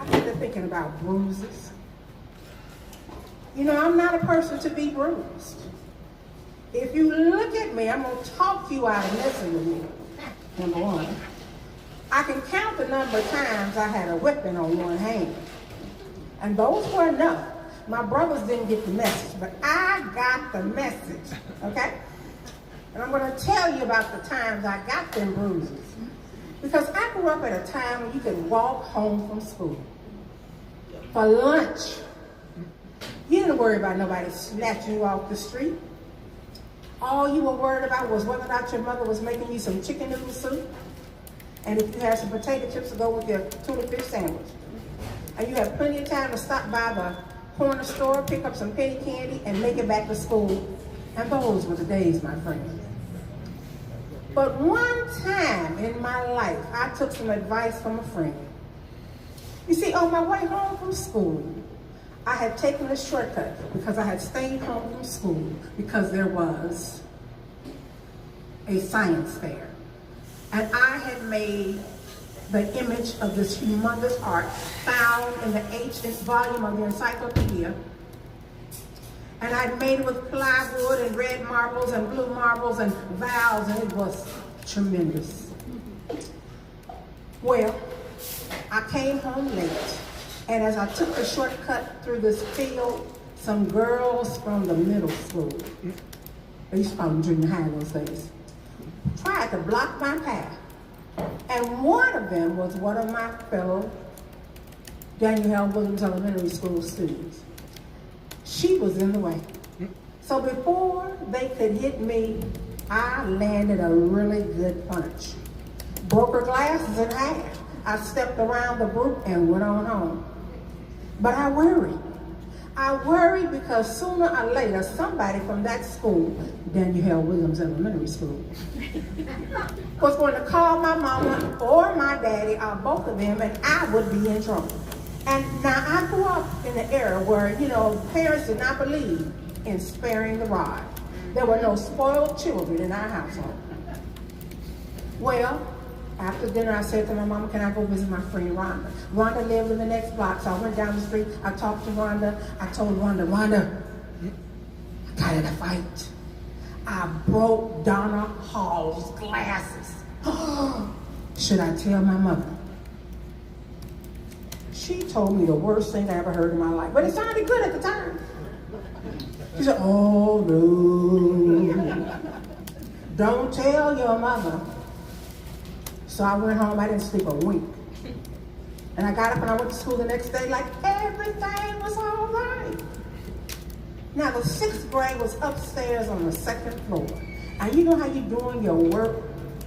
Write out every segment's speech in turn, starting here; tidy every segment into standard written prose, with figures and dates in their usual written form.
I got to thinking about bruises. You know, I'm not a person to be bruised. If you look at me, I'm going to talk you out of messing with me, number one. I can count the number of times I had a whipping on one hand. And those were enough. My brothers didn't get the message, but I got the message, okay? And I'm going to tell you about the times I got them bruises. Because I grew up at a time when you could walk home from school. For lunch, you didn't worry about nobody snatching you off the street. All you were worried about was whether or not your mother was making you some chicken noodle soup. And if you had some potato chips to go with your tuna fish sandwich. And you had plenty of time to stop by the corner store, pick up some penny candy, and make it back to school. And those were the days, my friend. But one time in my life, I took some advice from a friend. You see, on my way home from school, I had taken a shortcut because I had stayed home from school because there was a science fair. And I had made the image of this humongous art found in the 8th volume of the encyclopedia. And I'd made it with plywood and red marbles and blue marbles and valves, and it was tremendous. Well, I came home late, and as I took the shortcut through this field, some girls from the middle school, they used to call them junior high those days, tried to block my path. And one of them was one of my fellow Daniel L. Williams Elementary School students. She was in the way. So before they could hit me, I landed a really good punch. Broke her glasses in half. I stepped around the group and went on home. But I worried. I worried because sooner or later, somebody from that school, Daniel L. Williams Elementary School, was going to call my mama or my daddy, or both of them, and I would be in trouble. And now I grew up in an era where, you know, parents did not believe in sparing the rod. There were no spoiled children in our household. Well, after dinner, I said to my mama, can I go visit my friend Rhonda? Rhonda lived in the next block, so I went down the street. I talked to Rhonda. I told Rhonda, I got in a fight. I broke Donna Hall's glasses. Should I tell my mother? She told me the worst thing I ever heard in my life, but it sounded good at the time. She said, oh no, don't tell your mother. So I went home, I didn't sleep a wink. And I got up and I went to school the next day like everything was all right. Now the 6th grade was upstairs on the 2nd floor. And you know how you're doing your work?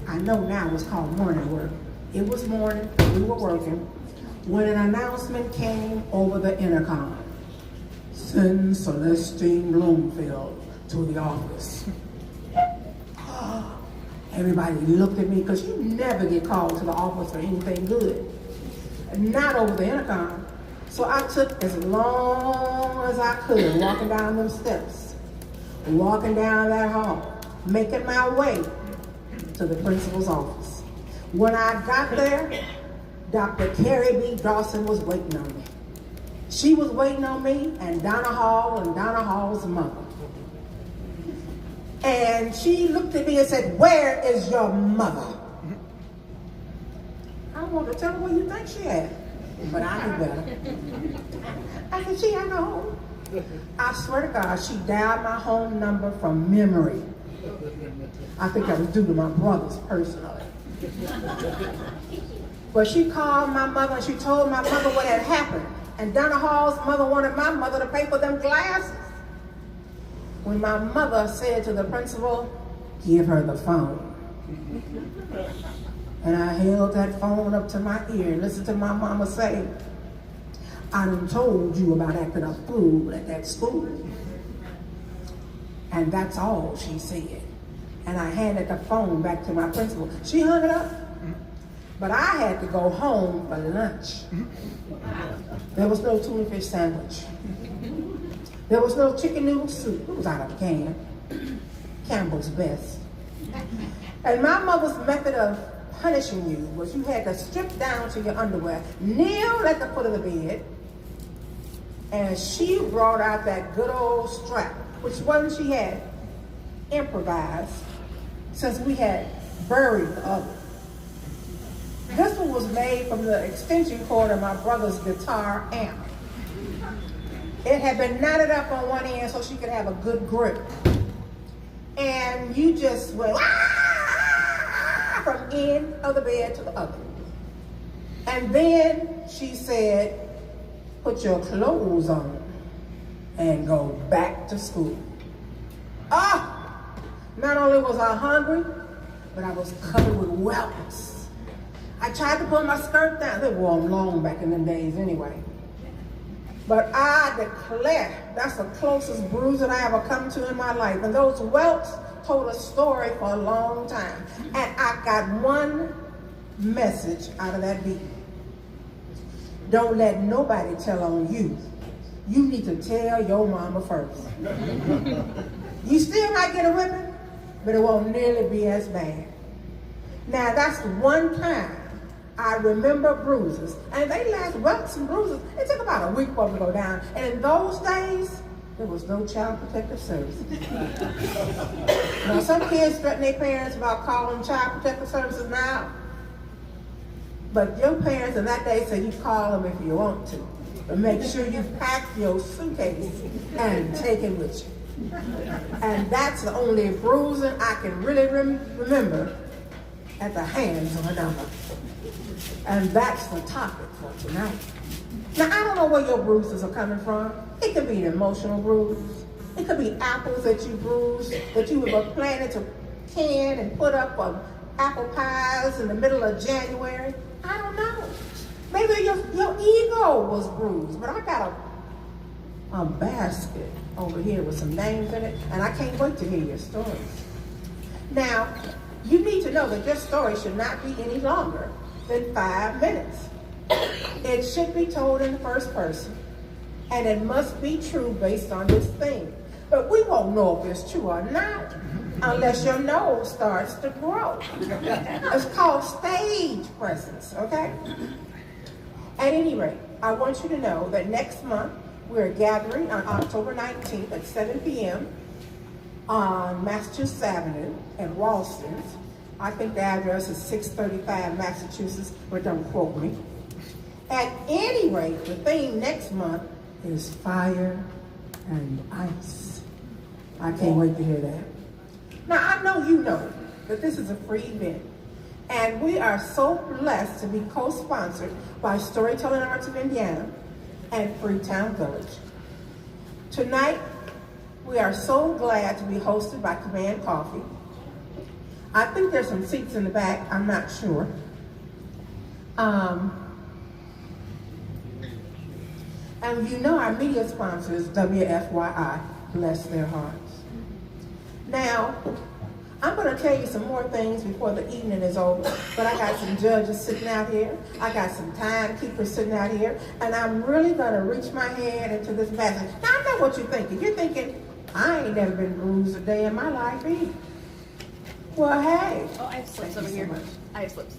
I know now it's called morning work. It was morning, we were working, when an announcement came over the intercom. Send Celestine Bloomfield to the office. Everybody looked at me because you never get called to the office for anything good. Not over the intercom. So I took as long as I could walking down them steps, walking down that hall, making my way to the principal's office. When I got there, Dr. Carrie B. Dawson was waiting on me. She was waiting on me and Donna Hall and Donna Hall's mother. And she looked at me and said, where is your mother? I want to tell her where you think she at, but I knew better. I said, she at home. I swear to God, she dialed my home number from memory. I think that was due to my brothers personally. But she called my mother and she told my mother what had happened. And Donna Hall's mother wanted my mother to pay for them glasses. When my mother said to the principal, give her the phone. And I held that phone up to my ear and listened to my mama say, I done told you about acting a fool at that school. And that's all she said. And I handed the phone back to my principal. She hung it up. But I had to go home for lunch. There was no tuna fish sandwich. There was no chicken noodle soup. It was out of a can. Campbell's Best. And my mother's method of punishing you was you had to strip down to your underwear, kneel at the foot of the bed, and she brought out that good old strap, which one she had improvised since we had buried the other. This one was made from the extension cord of my brother's guitar amp. It had been knotted up on one end so she could have a good grip. And you just went from end of the bed to the other. And then she said, put your clothes on and go back to school. Not only was I hungry, but I was covered with welts. I tried to pull my skirt down. They wore them long back in them days anyway. But I declare that's the closest bruise that I ever come to in my life. And those welts told a story for a long time. And I got one message out of that beating. Don't let nobody tell on you. You need to tell your mama first. You still might get a whipping, but it won't nearly be as bad. Now that's one time I remember bruises, and they last welts and bruises. It took about a week for them to go down. And in those days, there was no child protective services. Now some kids threaten their parents about calling child protective services now. But your parents in that day said you call them if you want to. But make sure you pack your suitcase and take it with you. And that's the only bruising I can really remember at the hands of another. And that's the topic for tonight. Now, I don't know where your bruises are coming from. It could be an emotional bruise. It could be apples that you bruised, that you were planning to can and put up on apple pies in the middle of January. I don't know. Maybe your ego was bruised, but I got a basket over here with some names in it, and I can't wait to hear your stories. Now, you need to know that your story should not be any longer than 5 minutes. It should be told in the first person, and it must be true based on this theme. But we won't know if it's true or not unless your nose starts to grow. It's called stage presence, okay? At any rate, I want you to know that next month we're gathering on October 19th at 7 p.m. on Massachusetts Avenue at Ralston's. I think the address is 635 Massachusetts, but don't quote me. At any rate, the theme next month is fire and ice. I can't wait to hear that. Now, I know you know that this is a free event, and we are so blessed to be co-sponsored by Storytelling Arts of Indiana and Freetown Village. Tonight, we are so glad to be hosted by Command Coffee. I think there's some seats in the back, I'm not sure. And you know our media sponsor is WFYI, bless their hearts. Now, I'm going to tell you some more things before the evening is over, but I got some judges sitting out here. I got some timekeepers sitting out here, and I'm really going to reach my hand into this basket. Now, I know what you're thinking. You're thinking, I ain't never been bruised a day in my life either. Well, hey. Oh, I have slips over here. I have slips.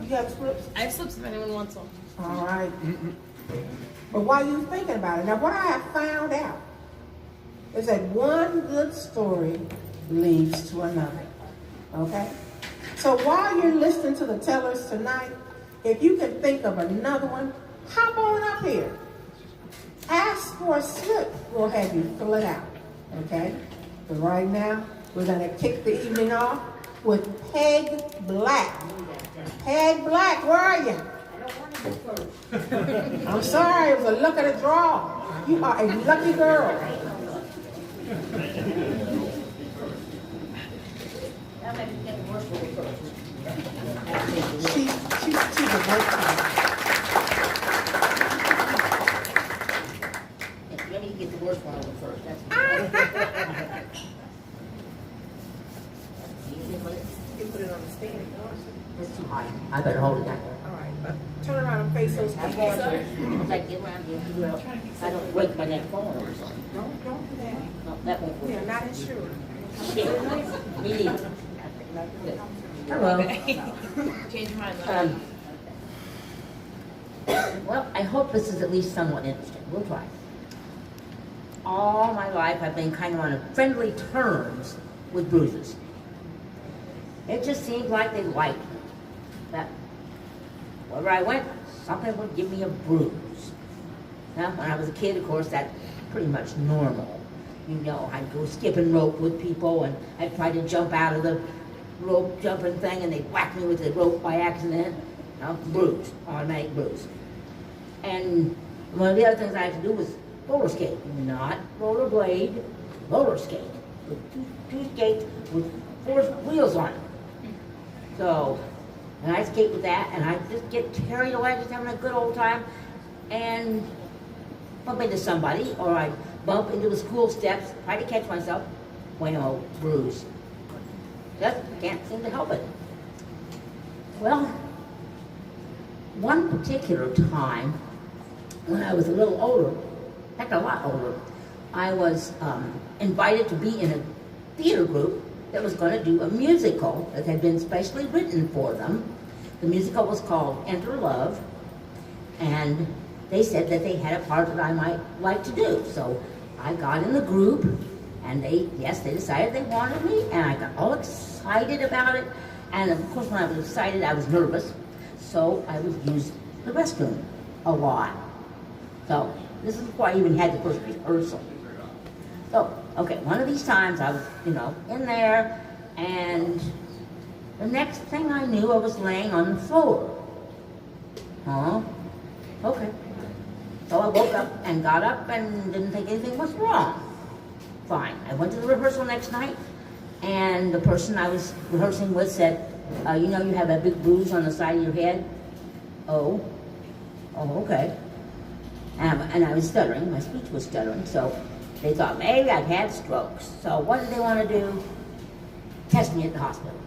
You got slips? I have slips if anyone wants them. All right. But while you're thinking about it, now what I have found out is that one good story leads to another, okay? So while you're listening to the tellers tonight, if you can think of another one, hop on up here. Ask for a slip. We'll have you fill it out, okay? But right now, we're gonna kick the evening off with Peg Black. Peg Black, where are you? I'm sorry, it was a luck of the draw. You are a lucky girl. She's a great child. Let me get the worst one over first. That's You put it on the stand. It's too high. I better hold it down. All right, turn around and face those people. If I get around here, well, I don't break my neck phone or something. Don't do that. No, that won't work. They're not insured. Shit. Me neither. Hello. Change your mind though. Well, I hope this is at least somewhat interesting. We'll try. All my life, I've been kind of on friendly terms with bruises. It just seemed like they liked me. That wherever I went, something would give me a bruise. Now, when I was a kid, of course, that's pretty much normal. You know, I'd go skipping rope with people, and I'd try to jump out of the rope jumping thing, and they'd whack me with the rope by accident. Bruise, automatic bruise. And one of the other things I had to do was roller skate, not rollerblade, roller skate. With two skates with 4 wheels on it. So, and I skate with that, and I just get carried away, just having a good old time, and bump into somebody, or I bump into the school steps, try to catch myself, whammo, bruise. Just can't seem to help it. Well, one particular time, when I was a little older, in fact a lot older, I was invited to be in a theater group that was going to do a musical that had been specially written for them. The musical was called Enter Love, and they said that they had a part that I might like to do. So I got in the group, and they decided they wanted me, and I got all excited about it. And of course, when I was excited, I was nervous, so I would use the restroom a lot. So this is before I even had the first rehearsal. So, okay, one of these times I was, in there, and the next thing I knew, I was laying on the floor. Huh? Okay. So I woke up and got up and didn't think anything was wrong. Fine. I went to the rehearsal next night, and the person I was rehearsing with said, you have a big bruise on the side of your head? Oh, okay. And I was stuttering, my speech was stuttering, so they thought maybe I'd had strokes. So what did they want to do? Test me at the hospital.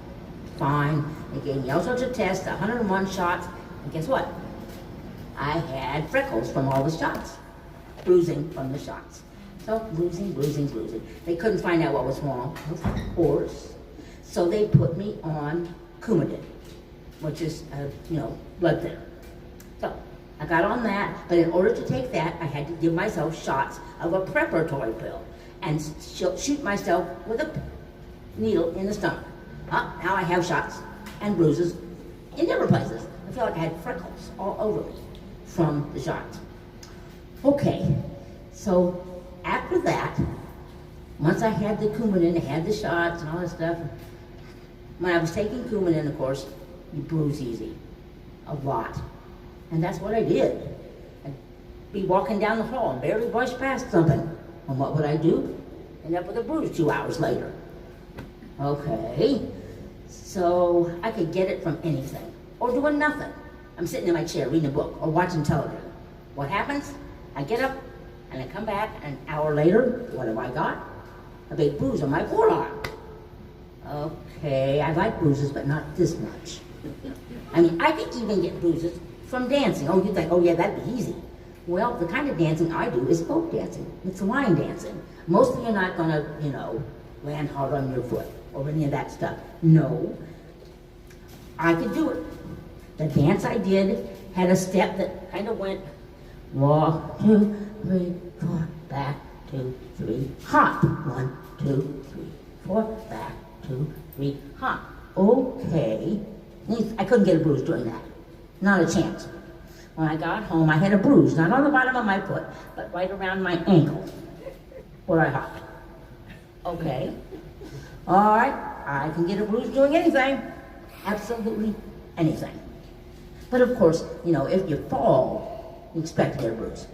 Fine. They gave me all sorts of tests, 101 shots, and guess what? I had freckles from all the shots, bruising from the shots. So bruising. They couldn't find out what was wrong, of course. So they put me on Coumadin, which is, blood thinner. So I got on that, but in order to take that, I had to give myself shots of a preparatory pill and shoot myself with a needle in the stomach. Now I have shots and bruises in different places. I feel like I had freckles all over me from the shots. Okay, so after that, once I had the Coumadin, I had the shots and all that stuff, when I was taking Coumadin, of course, you bruise easy, a lot. And that's what I did. I'd be walking down the hall and barely brush past something. And what would I do? End up with a bruise 2 hours later. Okay, so I could get it from anything, or doing nothing. I'm sitting in my chair reading a book, or watching television. What happens? I get up, and I come back, and an hour later, what have I got? A big bruise on my forearm. Okay, I like bruises, but not this much. I mean, I could even get bruises from dancing. Oh, you think, oh yeah, that'd be easy. Well, the kind of dancing I do is folk dancing. It's line dancing. Mostly you're not gonna, land hard on your foot or any of that stuff. No, I could do it. The dance I did had a step that kind of went, walk, 2, 3, 4, back, 2, 3, hop. 1, 2, 3, 4, back, 2, 3, hop. Okay. I couldn't get a bruise doing that. Not a chance. When I got home, I had a bruise, not on the bottom of my foot, but right around my ankle, where I hopped. Okay. All right, I can get a bruise doing anything. Absolutely anything. But of course, if you fall, you expect to get a bruise.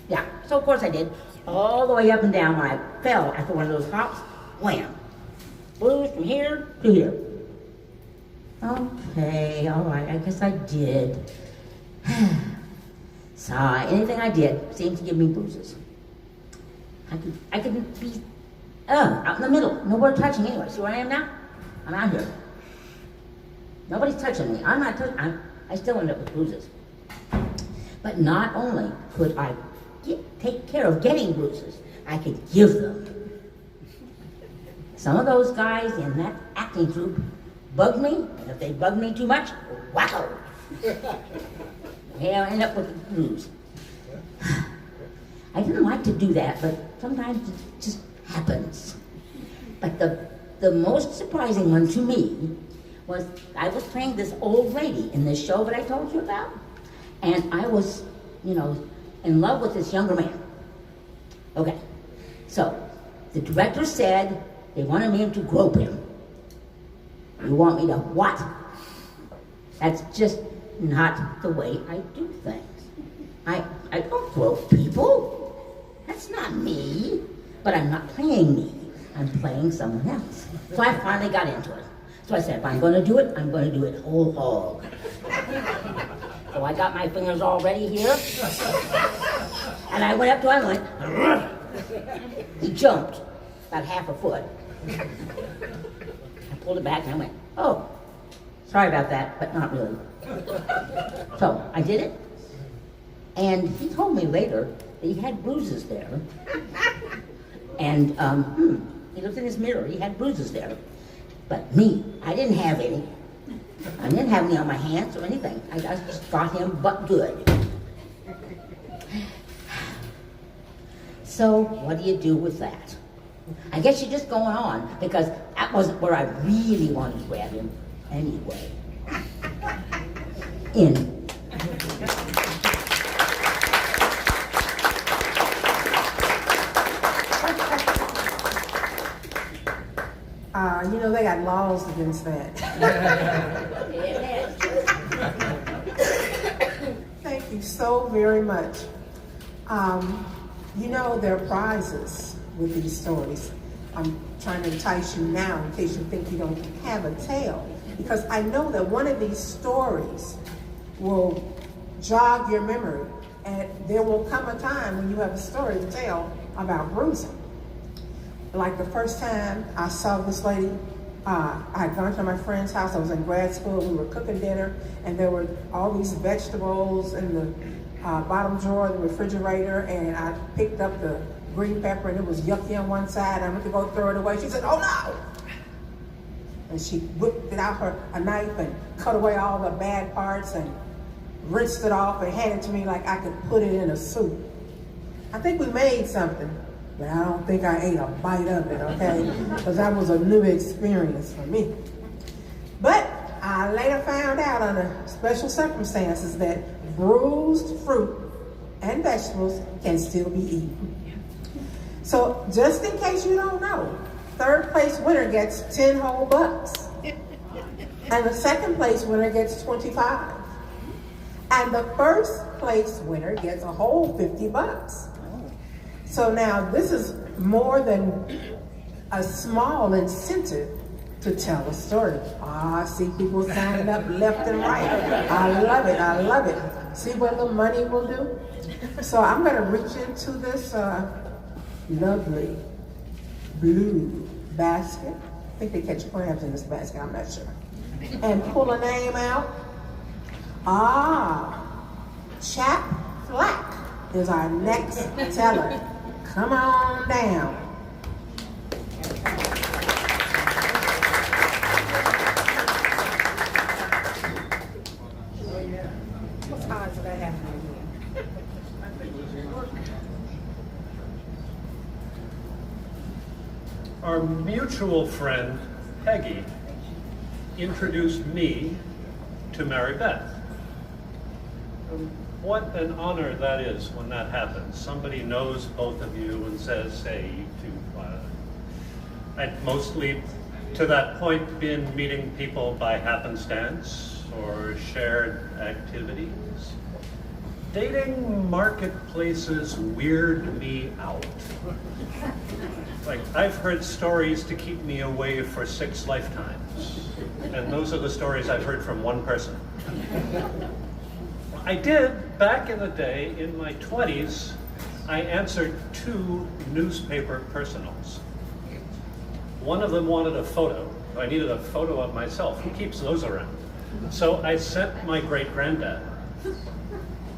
Yeah, so of course I did. All the way up and down when I fell after one of those hops, wham. Bruise from here to here. Okay, all right, I guess I did. Sigh. Anything I did seemed to give me bruises. I could be out in the middle, nowhere touching anywhere. See where I am now? I'm out here. Nobody's touching me. I'm not touching. I still end up with bruises. But not only could I take care of getting bruises, I could give them. Some of those guys in that acting troupe bug me, and if they bug me too much, wacko. Yeah, I end up with the blues. I didn't like to do that, but sometimes it just happens. But the most surprising one to me was I was playing this old lady in this show that I told you about, and I was, in love with this younger man. Okay, so the director said they wanted me to grope him. You want me to what? That's just not the way I do things. I don't grope people. That's not me. But I'm not playing me. I'm playing someone else. So I finally got into it. So I said, if I'm going to do it, I'm going to do it whole hog. So I got my fingers all ready here. And I went up to him and went, he jumped about half a foot. I pulled it back and I went, oh, sorry about that, but not really. So I did it. And he told me later that he had bruises there. And he looked in his mirror, he had bruises there. But me, I didn't have any. I didn't have any on my hands or anything. I just got him but good. So what do you do with that? I guess you're just going on, because that wasn't where I really wanted to grab him anyway. In. They got laws against that. Thank you so very much. There are prizes with these stories. I'm trying to entice you now in case you think you don't have a tale, because I know that one of these stories will jog your memory, and there will come a time when you have a story to tell about bruising. Like the first time I saw this lady, I had gone to my friend's house. I was in grad school. We were cooking dinner, and there were all these vegetables in the bottom drawer of the refrigerator, and I picked up the green pepper, and it was yucky on one side. I went to go throw it away. She said, "Oh no!" And she whipped out a knife and cut away all the bad parts and rinsed it off and handed it to me like I could put it in a soup. I think we made something, but I don't think I ate a bite of it, okay? Because that was a new experience for me. But I later found out under special circumstances that bruised fruit and vegetables can still be eaten. So just in case you don't know, third place winner gets 10 whole bucks. And the second place winner gets 25. And the first place winner gets a whole 50 bucks. So now this is more than a small incentive to tell a story. I see people signing up left and right. I love it, I love it. See what the money will do? So I'm gonna reach into this lovely blue basket. I think they catch crabs in this basket, I'm not sure. And pull a name out. Chap Flack is our next teller. Come on down. What odds did I have? Our mutual friend, Peggy, introduced me to Mary Beth. What an honor that is when that happens. Somebody knows both of you and says, hey, you two. I'd mostly, to that point, been meeting people by happenstance or shared activities. Dating marketplaces weird me out. Like, I've heard stories to keep me away for 6 lifetimes. And those are the stories I've heard from one person. I did, back in the day, in my 20s, I answered 2 newspaper personals. One of them wanted a photo. I needed a photo of myself. Who keeps those around? So I sent my great-granddad.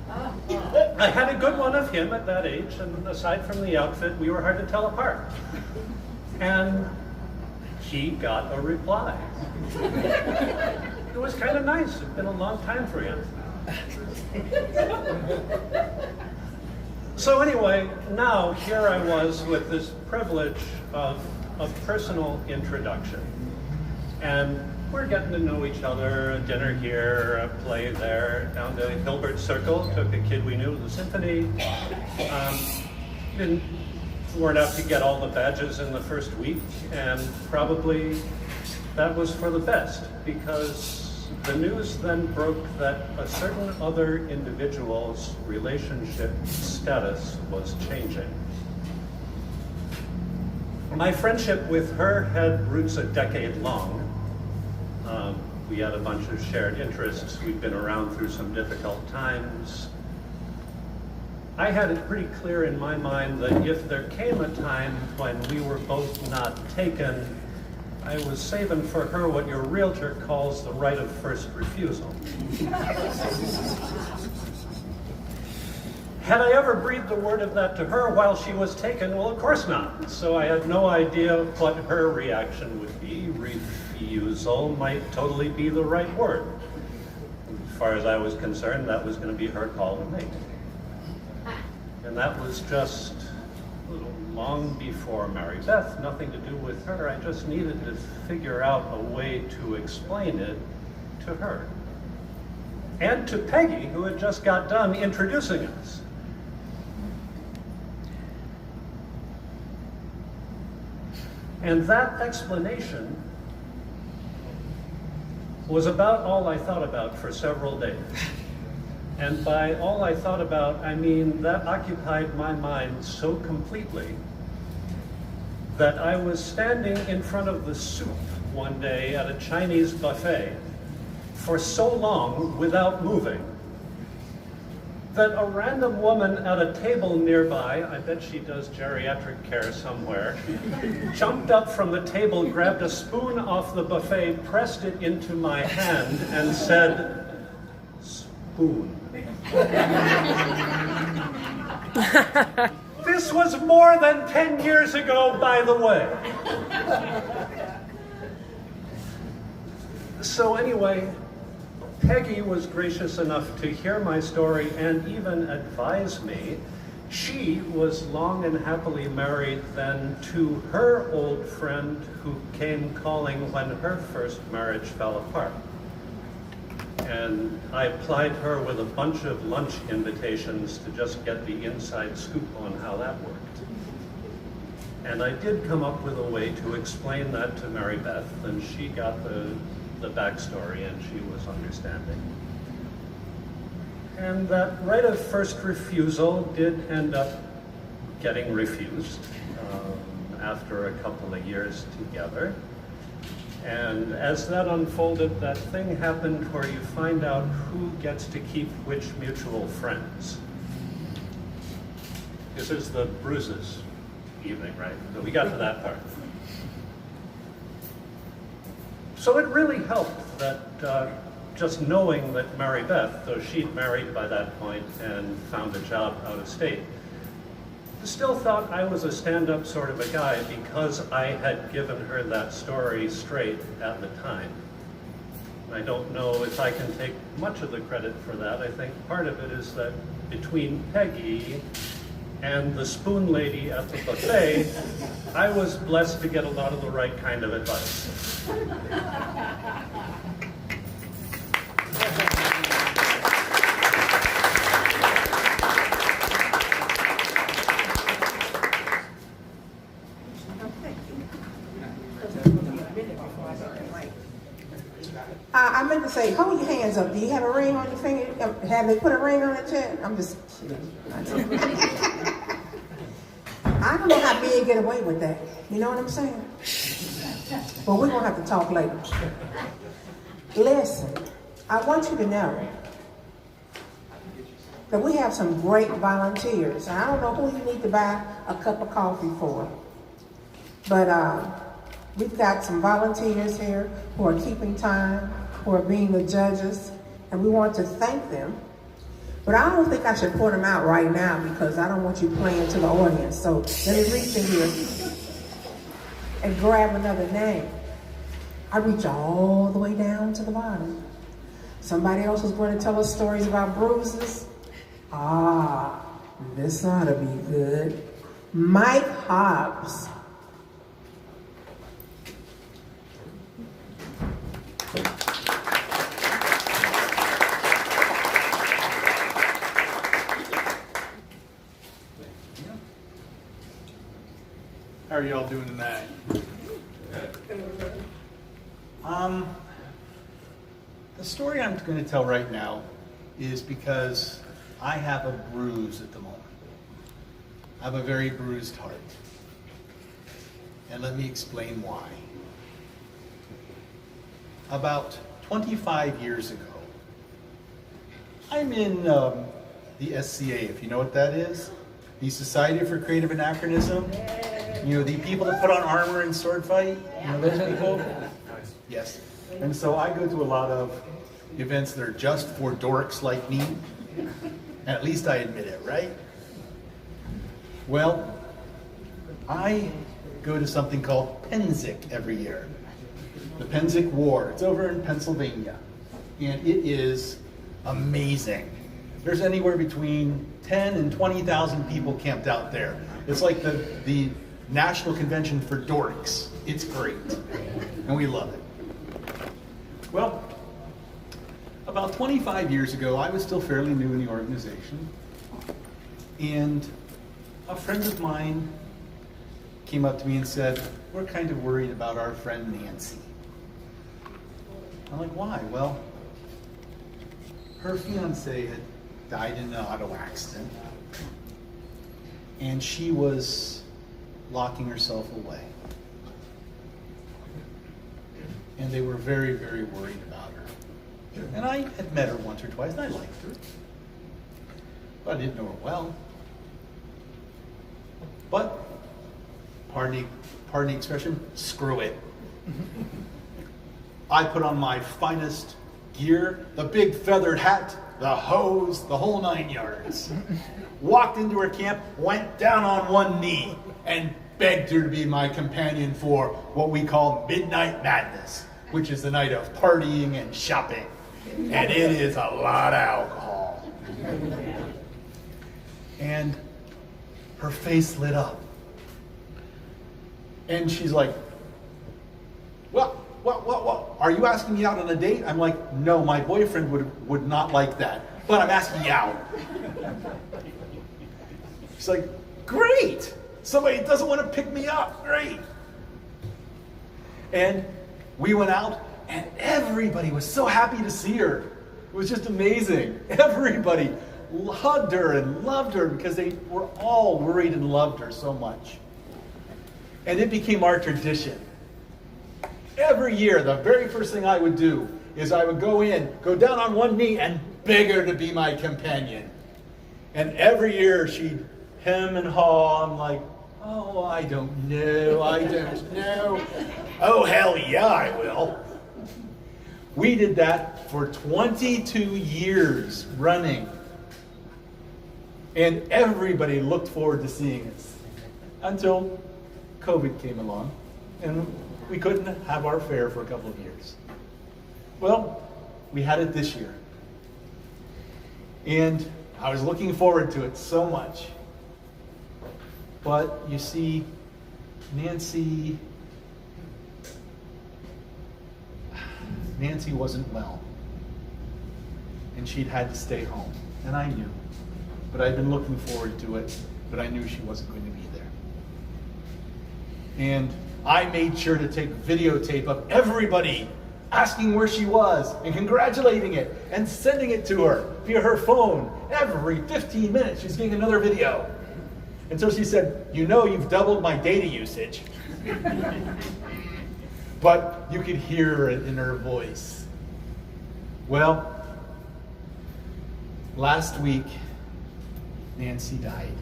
I had a good one of him at that age, and aside from the outfit, we were hard to tell apart. And he got a reply. It was kind of nice. It'd been a long time for him. So anyway, now here I was with this privilege of personal introduction. And we're getting to know each other, a dinner here, a play there, down to Hilbert Circle, took a kid we knew to the symphony. Weren't out to get all the badges in the first week, and probably that was for the best, because the news then broke that a certain other individual's relationship status was changing. My friendship with her had roots a decade long. We had a bunch of shared interests. We'd been around through some difficult times. I had it pretty clear in my mind that if there came a time when we were both not taken, I was saving for her what your realtor calls the right of first refusal. Had I ever breathed a word of that to her while she was taken? Well, of course not. So I had no idea what her reaction would be. Refusal might totally be the right word. As far as I was concerned, that was going to be her call to make. And that was just long before Mary Beth, nothing to do with her. I just needed to figure out a way to explain it to her. And to Peggy, who had just got done introducing us. And that explanation was about all I thought about for several days. And by all I thought about, I mean that occupied my mind so completely that I was standing in front of the soup one day at a Chinese buffet for so long without moving that a random woman at a table nearby, I bet she does geriatric care somewhere, jumped up from the table, grabbed a spoon off the buffet, pressed it into my hand, and said, "Spoon." This was more than 10 years ago, by the way. So anyway, Peggy was gracious enough to hear my story and even advise me. She was long and happily married then to her old friend who came calling when her first marriage fell apart. And I plied her with a bunch of lunch invitations to just get the inside scoop on how that worked. And I did come up with a way to explain that to Mary Beth, and she got the backstory and she was understanding. And that right of first refusal did end up getting refused after a couple of years together. And as that unfolded, that thing happened where you find out who gets to keep which mutual friends. This is the bruises evening, right? So we got to that part. So it really helped that just knowing that Mary Beth, though she'd married by that point and found a job out of state, still thought I was a stand-up sort of a guy because I had given her that story straight at the time. I don't know if I can take much of the credit for that. I think part of it is that between Peggy and the spoon lady at the buffet, I was blessed to get a lot of the right kind of advice. I meant to say, hold your hands up. Do you have a ring on your finger? Have they put a ring on it yet? I'm just kidding. I don't know how big get away with that. You know what I'm saying? But we're going to have to talk later. Listen, I want you to know that we have some great volunteers. And I don't know who you need to buy a cup of coffee for. But we've got some volunteers here who are keeping time, who are being the judges, and we want to thank them. But I don't think I should pour them out right now because I don't want you playing to the audience. So let me reach in here and grab another name. I reach all the way down to the bottom. Somebody else was going to tell us stories about bruises. Ah, this ought to be good. Mike Hobbs. How are y'all doing tonight? The story I'm going to tell right now is because I have a bruise at the moment. I have a very bruised heart. And let me explain why. About 25 years ago, I'm in the SCA, if you know what that is, the Society for Creative Anachronism. You know, the people that put on armor and sword fight, you know those people? Yes. And so I go to a lot of events that are just for dorks like me. And at least I admit it, right? Well, I go to something called Penzic every year. The Penzic War. It's over in Pennsylvania. And it is amazing. There's anywhere between 10 and 20,000 people camped out there. It's like the National Convention for Dorks. It's great. And we love it. Well, about 25 years ago, I was still fairly new in the organization. And a friend of mine came up to me and said, "We're kind of worried about our friend Nancy." I'm like, "Why?" "Well, her fiance had died in an auto accident, and she was locking herself away. And they were very, very worried about her. And I had met her once or twice, and I liked her. But I didn't know her well. But, pardon the expression, screw it. I put on my finest gear, the big feathered hat, the hose, the whole 9 yards. Walked into her camp, went down on one knee, and begged her to be my companion for what we call Midnight Madness, which is the night of partying and shopping. And it is a lot of alcohol. And her face lit up. And she's like, what? Are you asking me out on a date? I'm like, no, my boyfriend would not like that, but I'm asking you out. She's like, great. Somebody doesn't want to pick me up. Great. And we went out, and everybody was so happy to see her. It was just amazing. Everybody hugged her and loved her because they were all worried and loved her so much. And it became our tradition. Every year, the very first thing I would do is I would go down on one knee and beg her to be my companion. And every year she'd hem and haw. I'm like, oh, I don't know. Oh, hell yeah, I will. We did that for 22 years running. And everybody looked forward to seeing us until COVID came along and we couldn't have our fair for a couple of years. Well, we had it this year. And I was looking forward to it so much. But you see, Nancy wasn't well. And she'd had to stay home. And I knew. But I'd been looking forward to it, but I knew she wasn't going to be there. And I made sure to take videotape of everybody asking where she was and congratulating it and sending it to her via her phone. Every 15 minutes she's getting another video. And so she said, "You know, you've doubled my data usage." But you could hear it in her voice. Well, last week, Nancy died.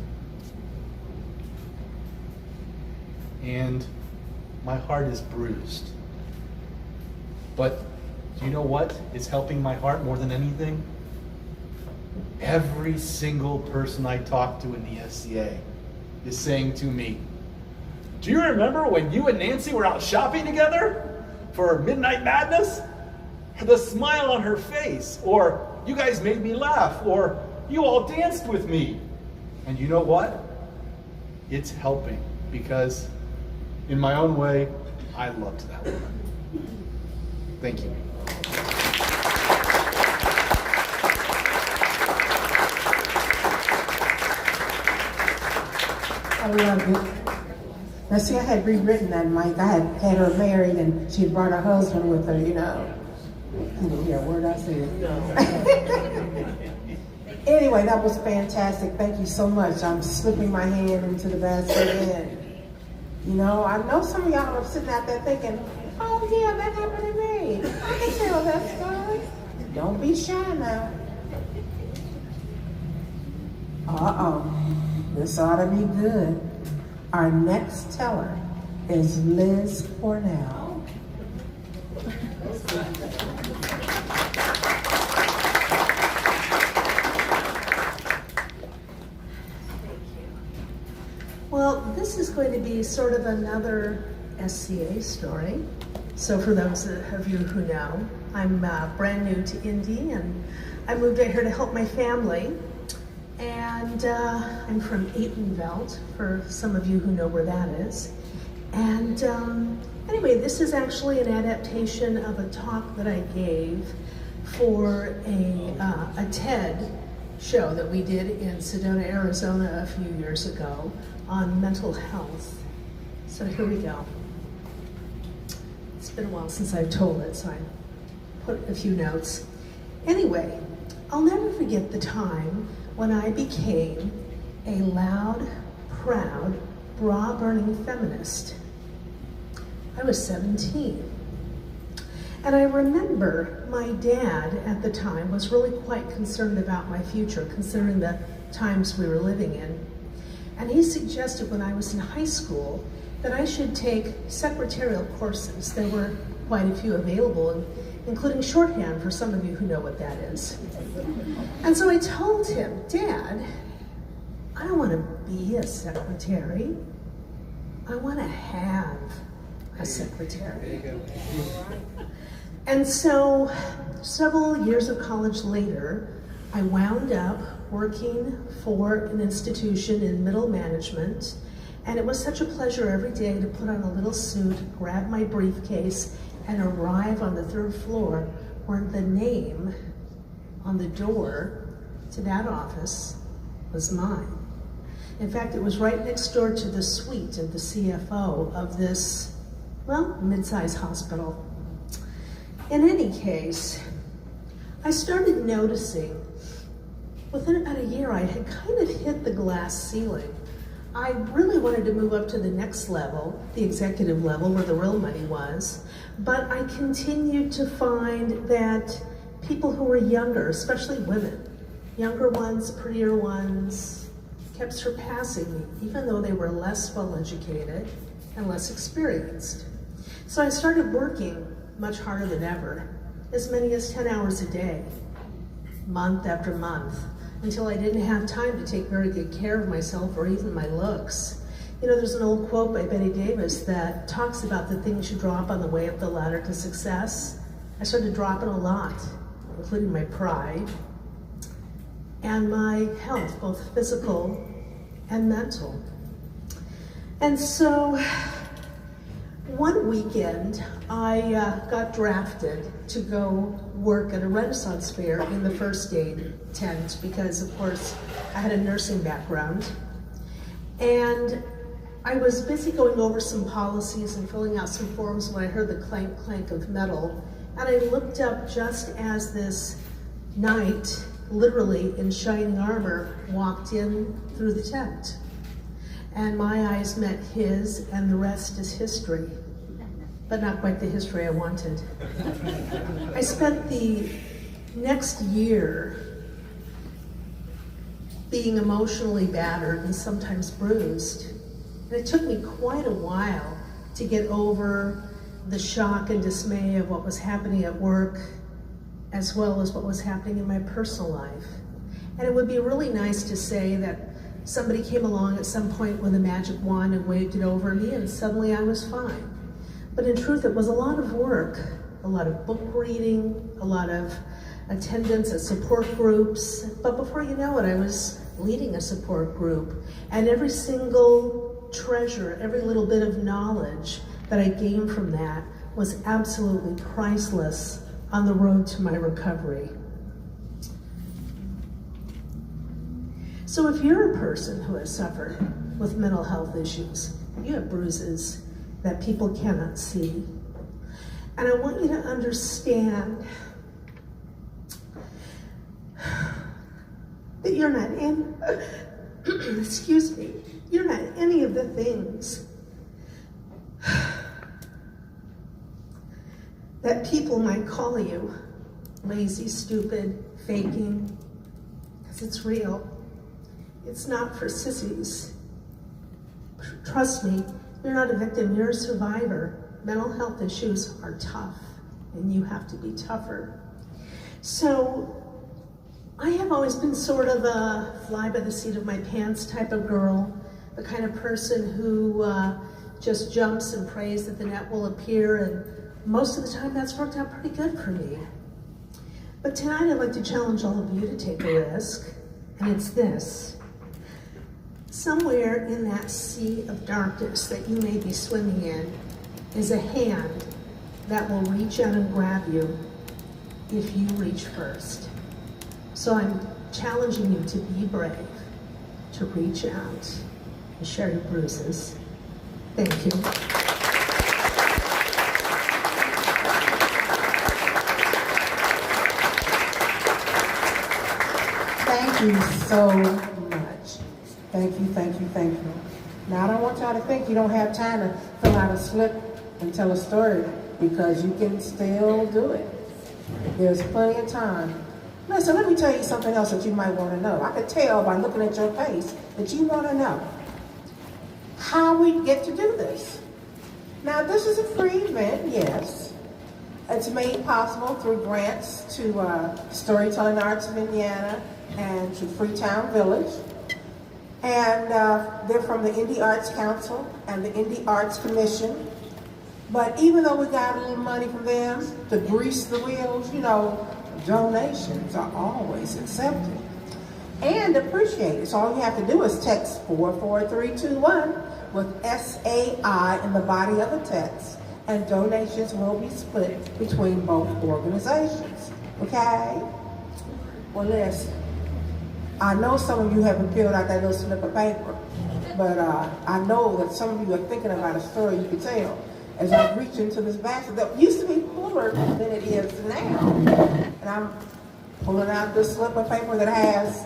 And my heart is bruised. But do you know what is helping my heart more than anything? Every single person I talk to in the SCA is saying to me, "Do you remember when you and Nancy were out shopping together? for Midnight Madness, the smile on her face, or you guys made me laugh, or you all danced with me. And you know what? It's helping, because in my own way, I loved that woman. Thank you. I loved it. Now see, I had rewritten that, Mike. I had her married and she had brought her husband with her, you know. You didn't hear a word I said. Anyway, that was fantastic. Thank you so much. I'm slipping my hand into the basket and, you know, I know some of y'all are sitting out there thinking, oh yeah, that happened to me. I can tell that story. Don't be shy now. This ought to be good. Our next teller is Liz Cornell. Well, this is going to be sort of another SCA story. So for those of you who know, I'm brand new to Indy, and I moved out here to help my family. And I'm from Eatonveld, for some of you who know where that is. And anyway, this is actually an adaptation of a talk that I gave for a TED show that we did in Sedona, Arizona a few years ago on mental health. So here we go. It's been a while since I've told it, so I put a few notes. Anyway, I'll never forget the time when I became a loud, proud, bra-burning feminist. I was 17. And I remember my dad at the time was really quite concerned about my future, considering the times we were living in. And he suggested when I was in high school that I should take secretarial courses. There were quite a few available, including shorthand, for some of you who know what that is. And so I told him, Dad, I don't want to be a secretary. I want to have a secretary. And so several years of college later, I wound up working for an institution in middle management. And it was such a pleasure every day to put on a little suit, grab my briefcase, and arrive on the third floor where the name on the door to that office was mine. In fact, it was right next door to the suite of the CFO of this, well, mid-sized hospital. In any case, I started noticing within about a year I had kind of hit the glass ceiling. I really wanted to move up to the next level, the executive level where the real money was, but I continued to find that people who were younger, especially women, younger ones, prettier ones, kept surpassing me, even though they were less well-educated and less experienced. So I started working much harder than ever, as many as 10 hours a day, month after month, until I didn't have time to take very good care of myself or even my looks. You know, there's an old quote by Betty Davis that talks about the things you drop on the way up the ladder to success. I started dropping a lot, including my pride and my health, both physical and mental. And so one weekend, I got drafted to go work at a Renaissance fair in the first aid tent because, of course, I had a nursing background. And I was busy going over some policies and filling out some forms when I heard the clank, clank of metal. And I looked up just as this knight, literally in shining armor, walked in through the tent. And my eyes met his, and the rest is history. But not quite the history I wanted. I spent the next year being emotionally battered and sometimes bruised. And it took me quite a while to get over the shock and dismay of what was happening at work, as well as what was happening in my personal life. And it would be really nice to say that somebody came along at some point with a magic wand and waved it over me, and suddenly I was fine. But in truth, it was a lot of work, a lot of book reading, a lot of attendance at support groups. But before you know it, I was leading a support group. And every single treasure, every little bit of knowledge that I gained from that was absolutely priceless on the road to my recovery. So if you're a person who has suffered with mental health issues, you have bruises that people cannot see. And I want you to understand that you're not in, excuse me, you're not any of the things that people might call you. Lazy, stupid, faking, because it's real. It's not for sissies. Trust me, you're not a victim, you're a survivor. Mental health issues are tough, and you have to be tougher. So, I have always been sort of a fly by the seat of my pants type of girl, the kind of person who just jumps and prays that the net will appear, and most of the time that's worked out pretty good for me. But tonight I'd like to challenge all of you to take a risk, and it's this. Somewhere in that sea of darkness that you may be swimming in is a hand that will reach out and grab you if you reach first. So I'm challenging you to be brave, to reach out and share your bruises. Thank you. Thank you so much. Thank you, thank you, thank you. Now, I don't want y'all to think you don't have time to fill out a slip and tell a story, because you can still do it. There's plenty of time. Listen, let me tell you something else that you might want to know. I could tell by looking at your face that you want to know how we get to do this. Now, this is a free event, yes. It's made possible through grants to Storytelling Arts of Indiana and to Freetown Village. And they're from the Indy Arts Council and the Indy Arts Commission. But even though we got a little money from them to grease the wheels, you know, donations are always accepted and appreciated. So all you have to do is text 44321 with SAI in the body of the text, and donations will be split between both organizations. Okay? Well, listen, I know some of you haven't filled out that little slip of paper, but I know that some of you are thinking about a story you can tell. As I reach into this basket that used to be fuller than it is now, and I'm pulling out this slip of paper that has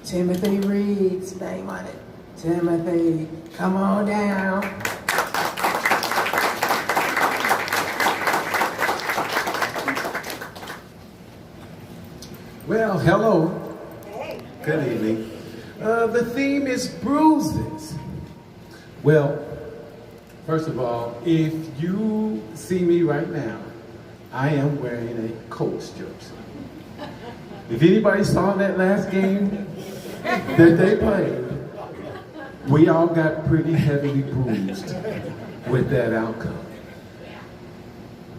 Timothy Reed's name on it. Timothy, come on down. Well, hello. Hey. Good evening. The theme is bruises. Well, first of all, if you see me right now, I am wearing a Colts jersey. If anybody saw that last game that they played, we all got pretty heavily bruised with that outcome.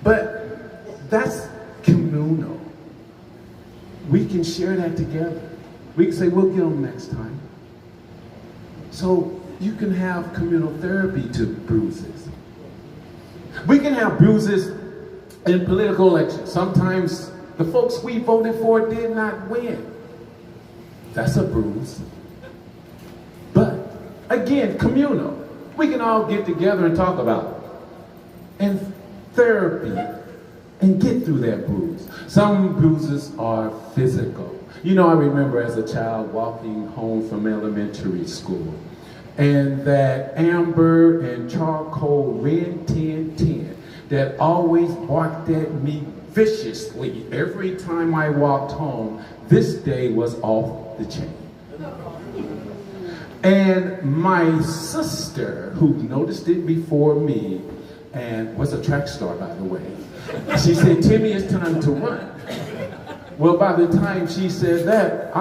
But that's communal. We can share that together. We can say, we'll get them next time. So you can have communal therapy to bruises. We can have bruises in political elections. Sometimes the folks we voted for did not win. That's a bruise. But again, communal. We can all get together and talk about it. And therapy and get through that bruise. Some bruises are physical. You know, I remember as a child walking home from elementary school, and that amber and charcoal red 1010 that always barked at me viciously every time I walked home. This day was off the chain. And my sister, who noticed it before me, and was a track star, by the way, she said, Timmy, it's time to run. Well, by the time she said that,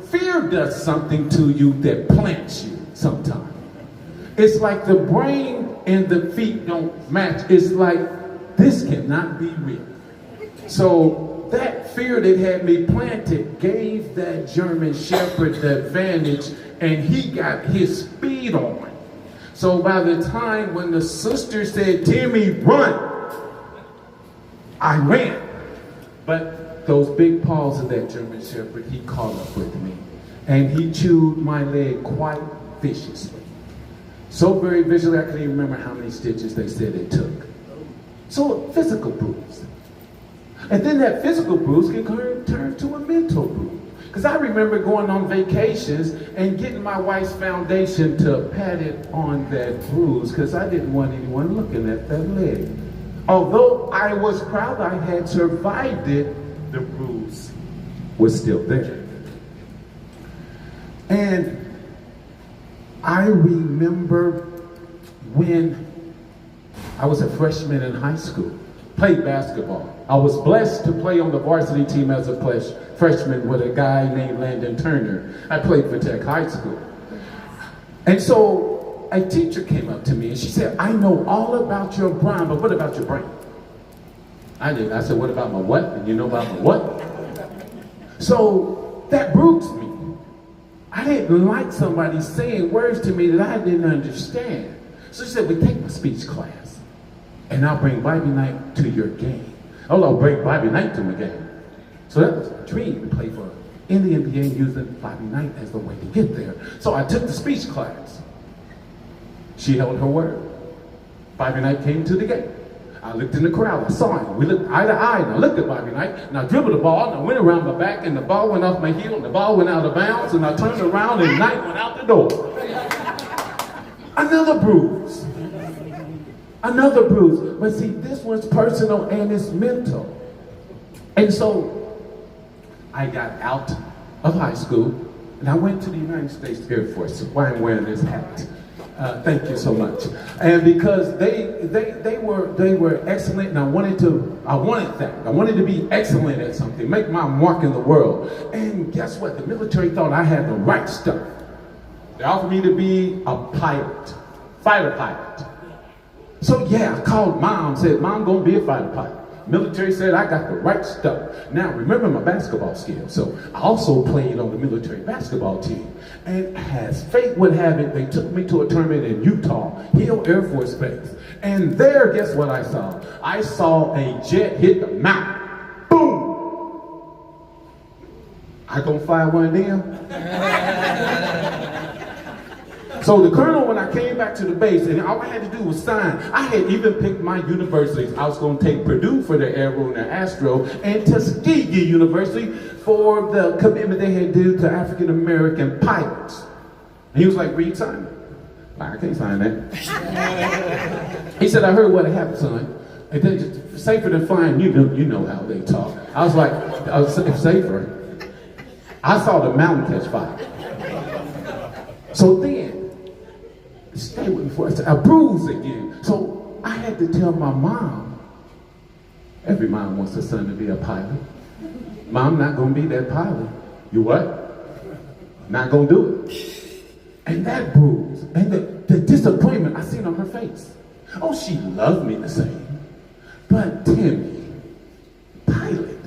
fear does something to you that plants you sometimes. It's like the brain and the feet don't match. It's like, this cannot be real. So that fear that had me planted gave that German Shepherd the advantage, and he got his speed on. So by the time when the sister said, Timmy, run, I ran. But those big paws of that German Shepherd, he caught up with me. And he chewed my leg quite viciously. So very viciously, I couldn't even remember how many stitches they said it took. So a physical bruise. And then that physical bruise can turn to a mental bruise. Because I remember going on vacations and getting my wife's foundation to pat it on that bruise because I didn't want anyone looking at that leg. Although I was proud I had survived it, the bruise was still there. And I remember when I was a freshman in high school, played basketball. I was blessed to play on the varsity team as a freshman with a guy named Landon Turner. I played for Tech High School. And so a teacher came up to me and she said, I know all about your brain, but what about your brain? I did. I said, what about my what? And you know about my what? So that bruised me. I didn't like somebody saying words to me that I didn't understand. So she said, we take my speech class and I'll bring Bobby Knight to your game. Oh, I'll bring Bobby Knight to my game. So that was my dream, to play for Indy NBA using Bobby Knight as the way to get there. So I took the speech class. She held her word. Bobby Knight came to the game. I looked in the crowd, I saw him. We looked eye to eye, and I looked at Bobby Knight, and I dribbled the ball, and I went around my back, and the ball went off my heel, and the ball went out of bounds, and I turned around, and Knight went out the door. Another bruise. Another bruise. But see, this was personal and it's mental. And so I got out of high school, and I went to the United States Air Force. Why I'm wearing this hat. Thank you so much. And because they were excellent, and I wanted that. I wanted to be excellent at something, make my mark in the world. And guess what? The military thought I had the right stuff. They offered me to be a pilot, fighter pilot. So yeah, I called mom, said, Mom, gonna be a fighter pilot. Military said I got the right stuff. Now, remember my basketball skills. So I also played on the military basketball team. And as fate would have it, they took me to a tournament in Utah, Hill Air Force Base. And there, guess what I saw? I saw a jet hit the mountain. Boom! I gonna fire one of them? So the colonel, when I came back to the base, and all I had to do was sign. I had even picked my universities. I was going to take Purdue for their Aero and their Astro, and Tuskegee University for the commitment they had due to African American pilots. And he was like, Reed, sign it. I can't sign that. He said, I heard what happened, son. And then just safer than flying, you know how they talk. I was like, it's safer. I saw the mountain catch fire. So then, stay with me for a second. I bruised again. So I had to tell my mom, every mom wants her son to be a pilot. Mom, not gonna be that pilot. You what? Not gonna do it. And that bruise, and the disappointment I seen on her face. Oh, she loved me the same. But Timmy, pilot.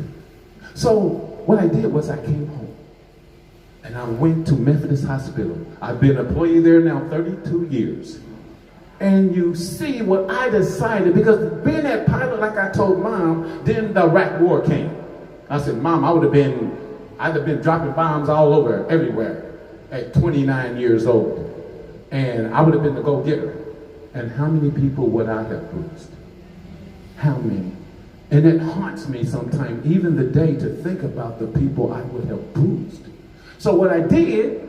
So what I did was I came home. And I went to Methodist Hospital. I've been an employee there now 32 years. And you see what I decided, because being that pilot, like I told Mom, then the Iraq War came. I said, Mom, I'd have been dropping bombs all over, everywhere, at 29 years old. And I would have been the go-getter. And how many people would I have bruised? How many? And it haunts me sometimes, even the day, to think about the people I would have bruised. So what I did,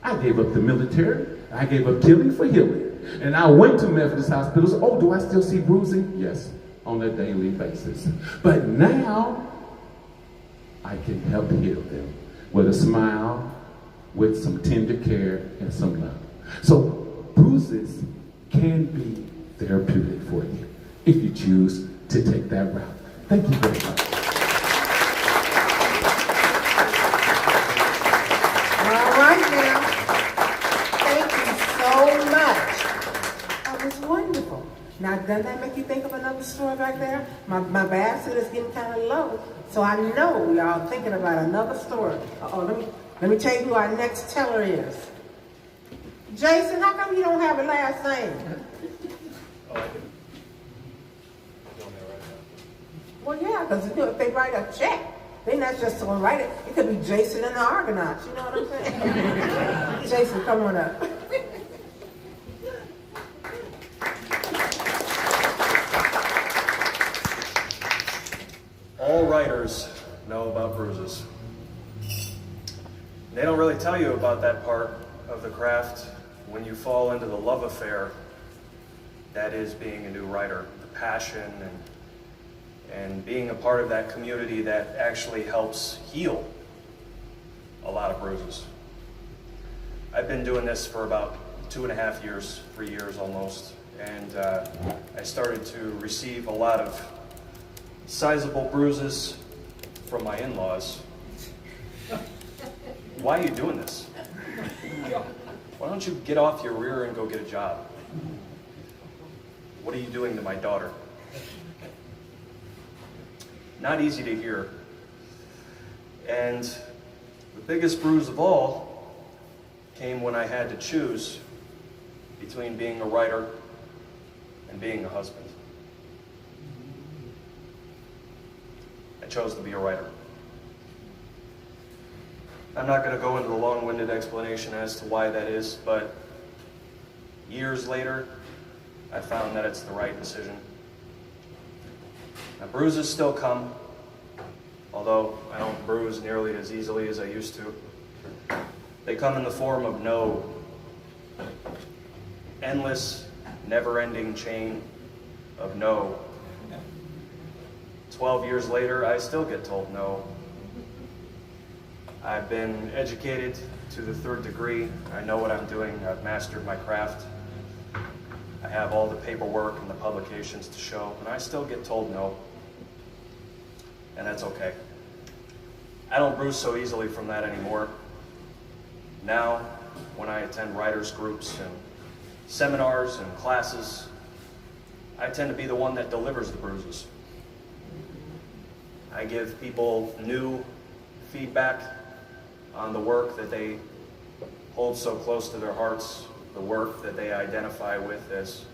I gave up the military. I gave up killing for healing. And I went to Methodist hospitals. Oh, do I still see bruising? Yes, on a daily basis. But now, I can help heal them with a smile, with some tender care, and some love. So bruises can be therapeutic for you if you choose to take that route. Thank you very much. All right now. Thank you so much. I was wondering Now, doesn't that make you think of another story back there? My basket is getting kind of low, so I know y'all thinking about another story. Let me tell you who our next teller is. Jason, how come you don't have a last name? Oh, I do. You want me to write it Well, yeah, because if they write a check, they're not just going to write it. It could be Jason and the Argonauts, you know what I'm saying? Jason, come on up. All writers know about bruises. They don't really tell you about that part of the craft when you fall into the love affair that is being a new writer, the passion and being a part of that community that actually helps heal a lot of bruises. I've been doing this for about 2.5 years, 3 years almost, and I started to receive a lot of sizable bruises from my in-laws. Why are you doing this? Why don't you get off your rear and go get a job? What are you doing to my daughter? Not easy to hear. And the biggest bruise of all came when I had to choose between being a writer and being a husband. I chose to be a writer. I'm not going to go into the long-winded explanation as to why that is, but years later, I found that it's the right decision. Now, bruises still come, although I don't bruise nearly as easily as I used to. They come in the form of no. Endless, never-ending chain of no. 12 years later, I still get told no. I've been educated to the 3rd degree. I know what I'm doing. I've mastered my craft. I have all the paperwork and the publications to show, and I still get told no. And that's okay. I don't bruise so easily from that anymore. Now, when I attend writers' groups and seminars and classes, I tend to be the one that delivers the bruises. I give people new feedback on the work that they hold so close to their hearts, the work that they identify with as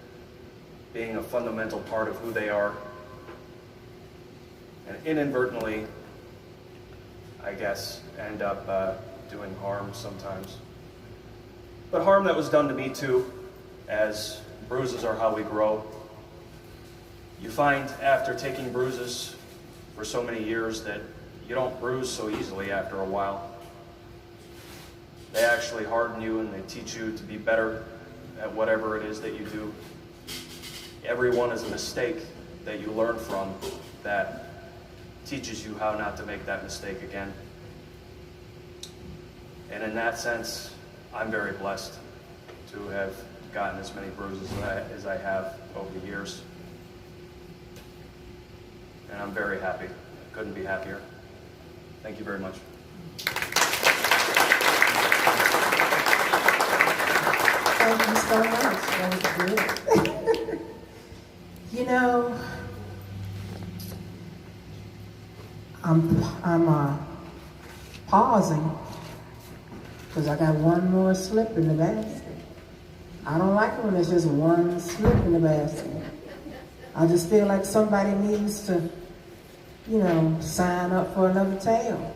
being a fundamental part of who they are. And inadvertently, I guess, end up doing harm sometimes. But harm that was done to me too, as bruises are how we grow. You find after taking bruises for so many years that you don't bruise so easily after a while. They actually harden you and they teach you to be better at whatever it is that you do. Every one is a mistake that you learn from that teaches you how not to make that mistake again. And in that sense, I'm very blessed to have gotten as many bruises as I have over the years. And I'm very happy. Couldn't be happier. Thank you very much. Thank you so much. That was good. You know, I'm pausing because I got one more slip in the basket. I don't like it when there's just one slip in the basket. I just feel like somebody needs to, sign up for another tale.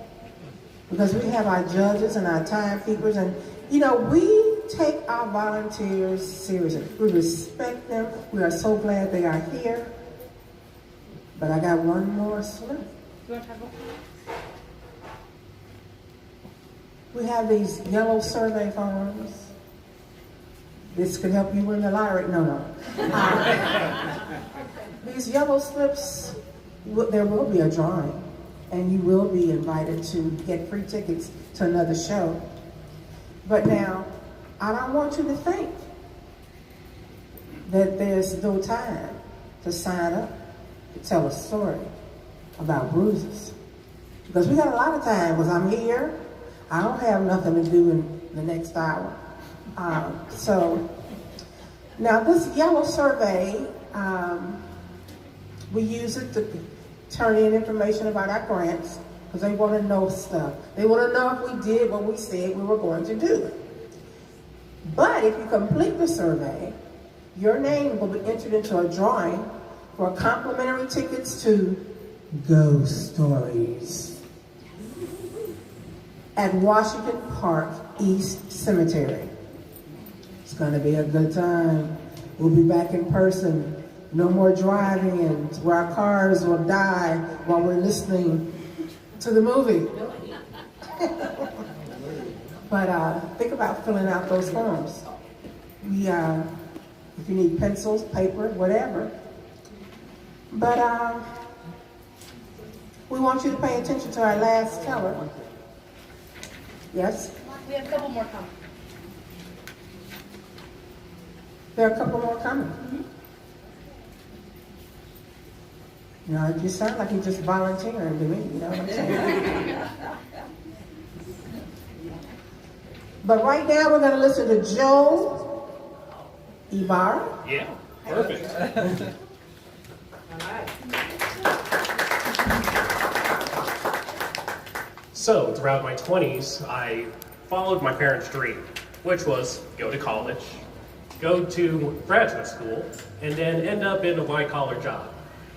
Because we have our judges and our timekeepers, and, we take our volunteers seriously. We respect them. We are so glad they are here. But I got one more slip. You want to have one? We have these yellow survey forms. This could help you win the lottery. No. These yellow slips, there will be a drawing, and you will be invited to get free tickets to another show. But now, I don't want you to think that there's no time to sign up to tell a story about bruises. Because we got a lot of time, because I'm here. I don't have nothing to do in the next hour. So now this yellow survey, we use it to turn in information about our grants because they want to know stuff. They want to know if we did what we said we were going to do. But if you complete the survey, your name will be entered into a drawing for complimentary tickets to Ghost Stories at Washington Park East Cemetery. It's gonna be a good time. We'll be back in person. No more driving and where our cars will die while we're listening to the movie. But think about filling out those forms. If you need pencils, paper, whatever. But we want you to pay attention to our last teller. Yes? We have a couple more coming. There are a couple more coming. You know, you sound like you're just volunteering to me, you know what I'm saying? But right now we're going to listen to Joe Ibarra. Yeah, perfect. So, throughout my 20s, I followed my parents' dream, which was go to college, go to graduate school, and then end up in a white-collar job.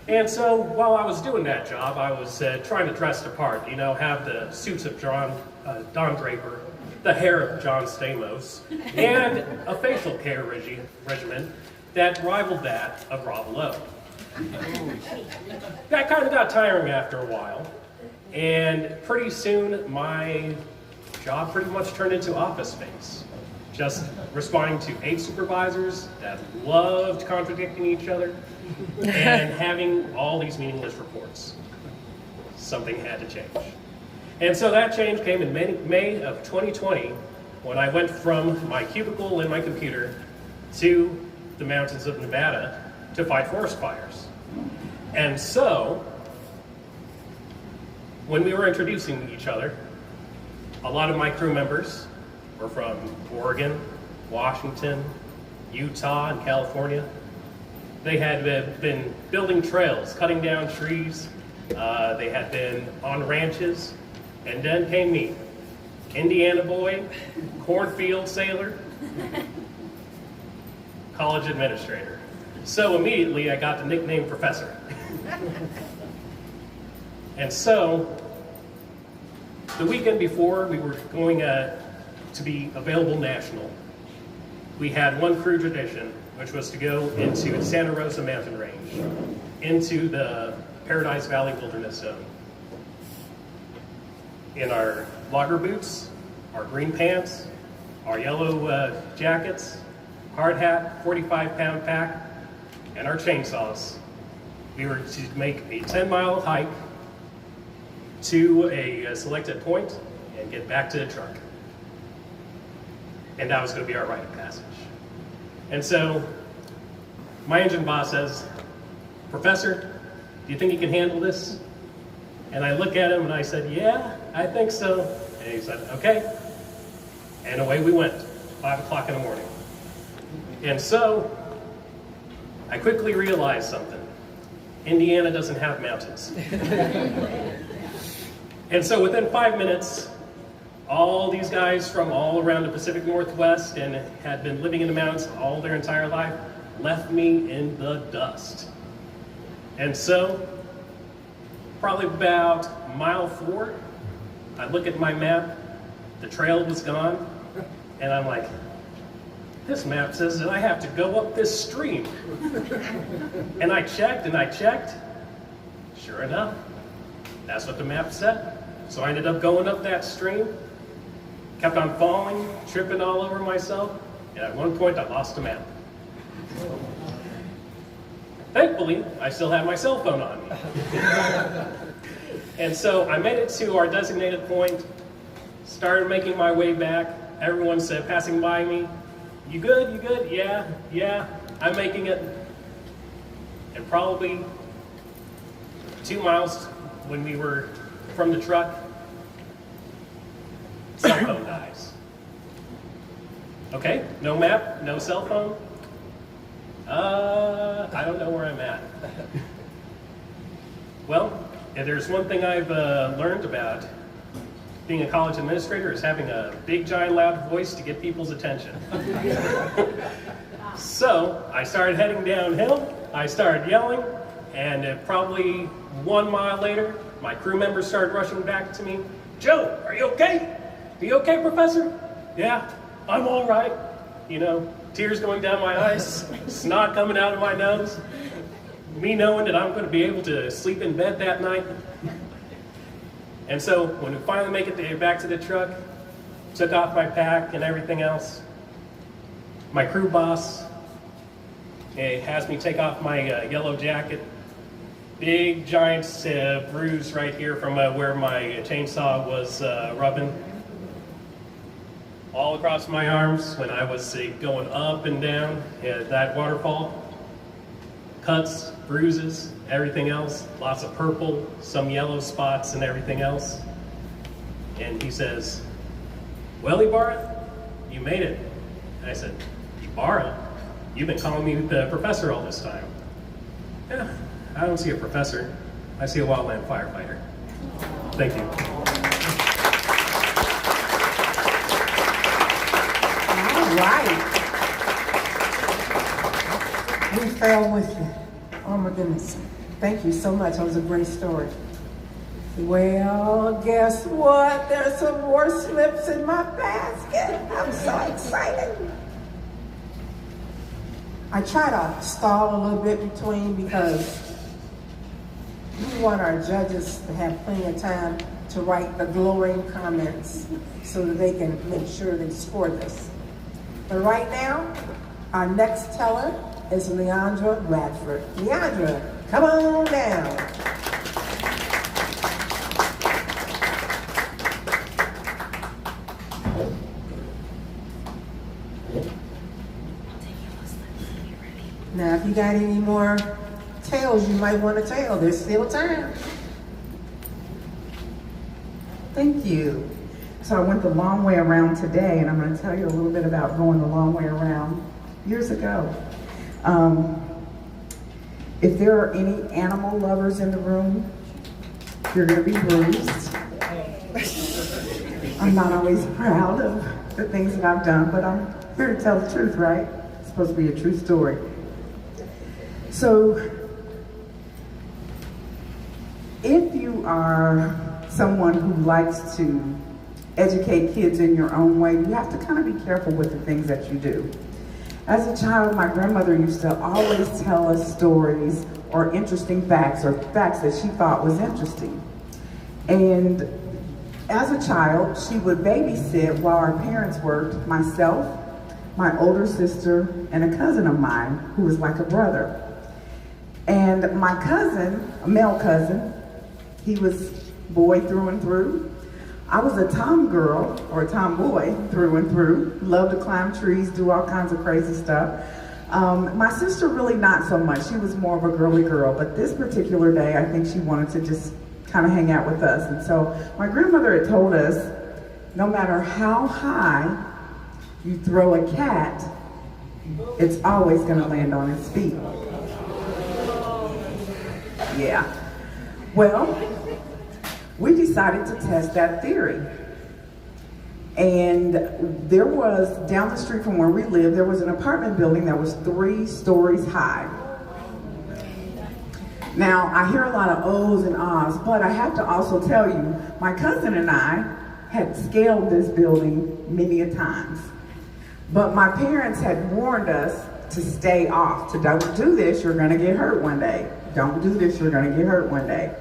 And so, while I was doing that job, I was trying to dress the part, you know, have the suits of Don Draper, the hair of John Stamos, and a facial care regimen that rivaled that of Rob Lowe. That kind of got tiring after a while, and pretty soon my job pretty much turned into office space. Just responding to 8 supervisors that loved contradicting each other and having all these meaningless reports. Something had to change. And so that change came in May of 2020 when I went from my cubicle and my computer to the mountains of Nevada to fight forest fires. And so, when we were introducing each other, a lot of my crew members were from Oregon, Washington, Utah, and California. They had been building trails, cutting down trees. They had been on ranches. And then came me, Indiana boy, cornfield sailor, college administrator. So immediately I got the nickname Professor. And so, the weekend before we were going to be available national, we had one crew tradition, which was to go into the Santa Rosa mountain range, into the Paradise Valley Wilderness Zone. In our logger boots, our green pants, our yellow jackets, hard hat, 45-pound pack, and our chainsaws, we were to make a 10-mile hike to a selected point and get back to the truck. And that was going to be our rite of passage. And so, my engine boss says, "Professor, do you think you can handle this?" And I look at him and I said, "Yeah, I think so." And he said, "Okay." And away we went, 5 o'clock in the morning. And so, I quickly realized something. Indiana doesn't have mountains. And so within 5 minutes, all these guys from all around the Pacific Northwest and had been living in the mountains all their entire life left me in the dust. And so, probably about mile 4, I look at my map, the trail was gone, and I'm like, this map says that I have to go up this stream. And I checked, sure enough, that's what the map said. So I ended up going up that stream, kept on falling, tripping all over myself, and at one point I lost the map. Thankfully, I still had my cell phone on me. And so I made it to our designated point, started making my way back. Everyone said, passing by me, "You good, you good?" Yeah, I'm making it. And probably 2 miles when we were from the truck, cell phone dies. Okay, no map, no cell phone. I don't know where I'm at. Well, if there's one thing I've learned about being a college administrator is having a big, giant, loud voice to get people's attention. So I started heading downhill, I started yelling, and probably 1 mile later, my crew members started rushing back to me. Joe, are you okay? Are you okay, Professor? Yeah, I'm all right. You know, tears going down my eyes, snot coming out of my nose, me knowing that I'm going to be able to sleep in bed that night. And so when we finally make it back to the truck, took off my pack and everything else, my crew boss has me take off my yellow jacket. Big giant bruise right here from where my chainsaw was rubbing. All across my arms when I was going up and down that waterfall. Cuts, bruises, everything else. Lots of purple, some yellow spots and everything else. And he says, "Well, Ibarra, you made it." And I said, "Ibarra? You've been calling me the professor all this time." "Yeah, I don't see a professor. I see a wildland firefighter." Thank you. All right. We fell with you. Oh my goodness. Thank you so much. That was a great story. Well, guess what? There's some more slips in my basket. I'm so excited. I try to stall a little bit between because we want our judges to have plenty of time to write the glowing comments so that they can make sure they score this. But right now, our next teller is Leandra Radford. Leandra, come on down. Now, if you got any more tales you might want to tell, there's still time. Thank you. So I went the long way around today, and I'm going to tell you a little bit about going the long way around years ago. If there are any animal lovers in the room, you're going to be bruised. I'm not always proud of the things that I've done, but I'm here to tell the truth, right? It's supposed to be a true story. So, if you are someone who likes to educate kids in your own way, you have to kind of be careful with the things that you do. As a child, my grandmother used to always tell us stories or interesting facts or facts that she thought was interesting. And as a child, she would babysit while our parents worked, myself, my older sister, and a cousin of mine who was like a brother. And my cousin, a male cousin, he was boy through and through. I was a tom girl, or a tomboy through and through. Loved to climb trees, do all kinds of crazy stuff. My sister really not so much. She was more of a girly girl, but this particular day, I think she wanted to just kind of hang out with us. And so my grandmother had told us, no matter how high you throw a cat, it's always going to land on its feet. Yeah. Well, we decided to test that theory. And there was, down the street from where we lived, there was an apartment building that was 3 stories high. Now, I hear a lot of ohs and ahs, but I have to also tell you, my cousin and I had scaled this building many a times. But my parents had warned us to stay off, to don't do this, you're gonna get hurt one day. Don't do this, you're gonna get hurt one day.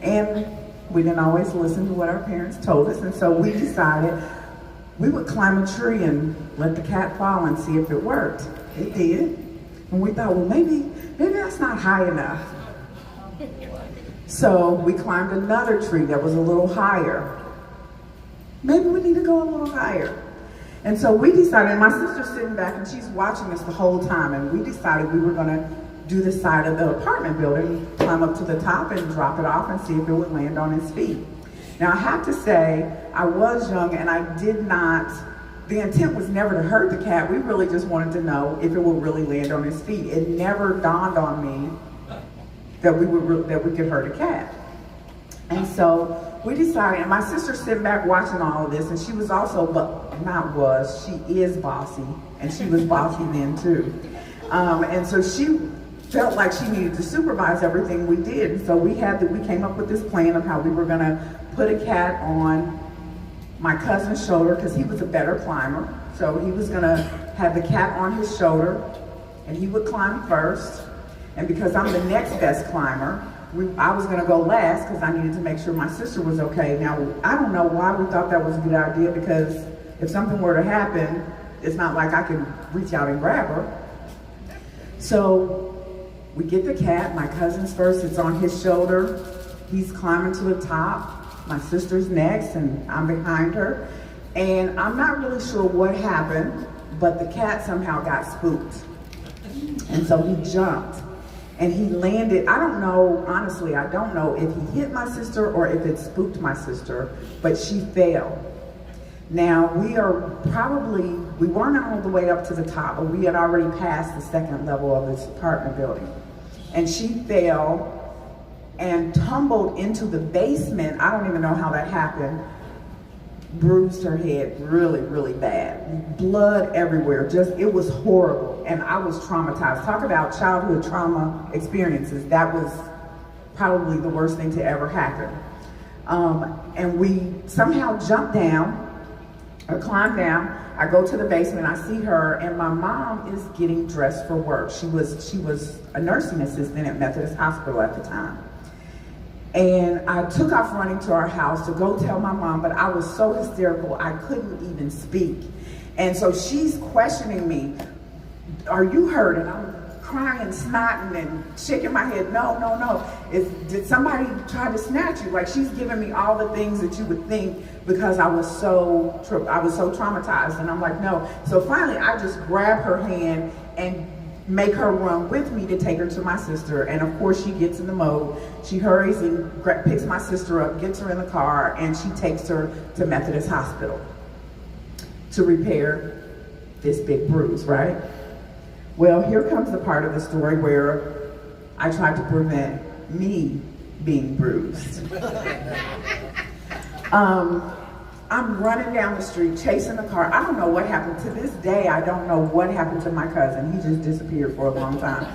And we didn't always listen to what our parents told us, and so we decided we would climb a tree and let the cat fall and see if it worked. It did. And we thought, well, maybe that's not high enough. So we climbed another tree that was a little higher. Maybe we need to go a little higher. And so we decided, and my sister's sitting back and she's watching us the whole time, and we decided we were gonna do the side of the apartment building, climb up to the top and drop it off and see if it would land on its feet. Now I have to say, I was young and I did not the intent was never to hurt the cat. We really just wanted to know if it would really land on his feet. It never dawned on me that we could hurt a cat. And so we decided, and my sister's sitting back watching all of this, and she was also, she is bossy, and she was bossy then too. And so she felt like she needed to supervise everything we did. And so we came up with this plan of how we were gonna put a cat on my cousin's shoulder, because he was a better climber. So he was gonna have the cat on his shoulder, and he would climb first. And because I'm the next best climber, I was gonna go last because I needed to make sure my sister was okay. Now, I don't know why we thought that was a good idea, because if something were to happen, it's not like I could reach out and grab her. So we get the cat, my cousin's first, it's on his shoulder. He's climbing to the top. My sister's next, and I'm behind her. And I'm not really sure what happened, but the cat somehow got spooked. And so he jumped. And he landed, I don't know, honestly, I don't know if he hit my sister or if it spooked my sister, but she fell. Now, we weren't all the way up to the top, but we had already passed the second level of this apartment building. And she fell and tumbled into the basement. I don't even know how that happened. Bruised her head really, really bad. Blood everywhere, it was horrible. And I was traumatized. Talk about childhood trauma experiences. That was probably the worst thing to ever happen. And we somehow jumped down, or climbed down. I go to the basement, I see her, and my mom is getting dressed for work. She was a nursing assistant at Methodist Hospital at the time. And I took off running to our house to go tell my mom, but I was so hysterical, I couldn't even speak. And so she's questioning me, are you hurt? And I'm crying and snotting and shaking my head, no. Did somebody try to snatch you? Like, she's giving me all the things that you would think, because I was so traumatized. And I'm like, no. So finally, I just grab her hand and make her run with me to take her to my sister. And of course, she gets in the mode. She hurries and picks my sister up, gets her in the car, and she takes her to Methodist Hospital to repair this big bruise, right? Well, here comes the part of the story where I tried to prevent me being bruised. I'm running down the street, chasing the car. I don't know what happened. To this day, I don't know what happened to my cousin. He just disappeared for a long time.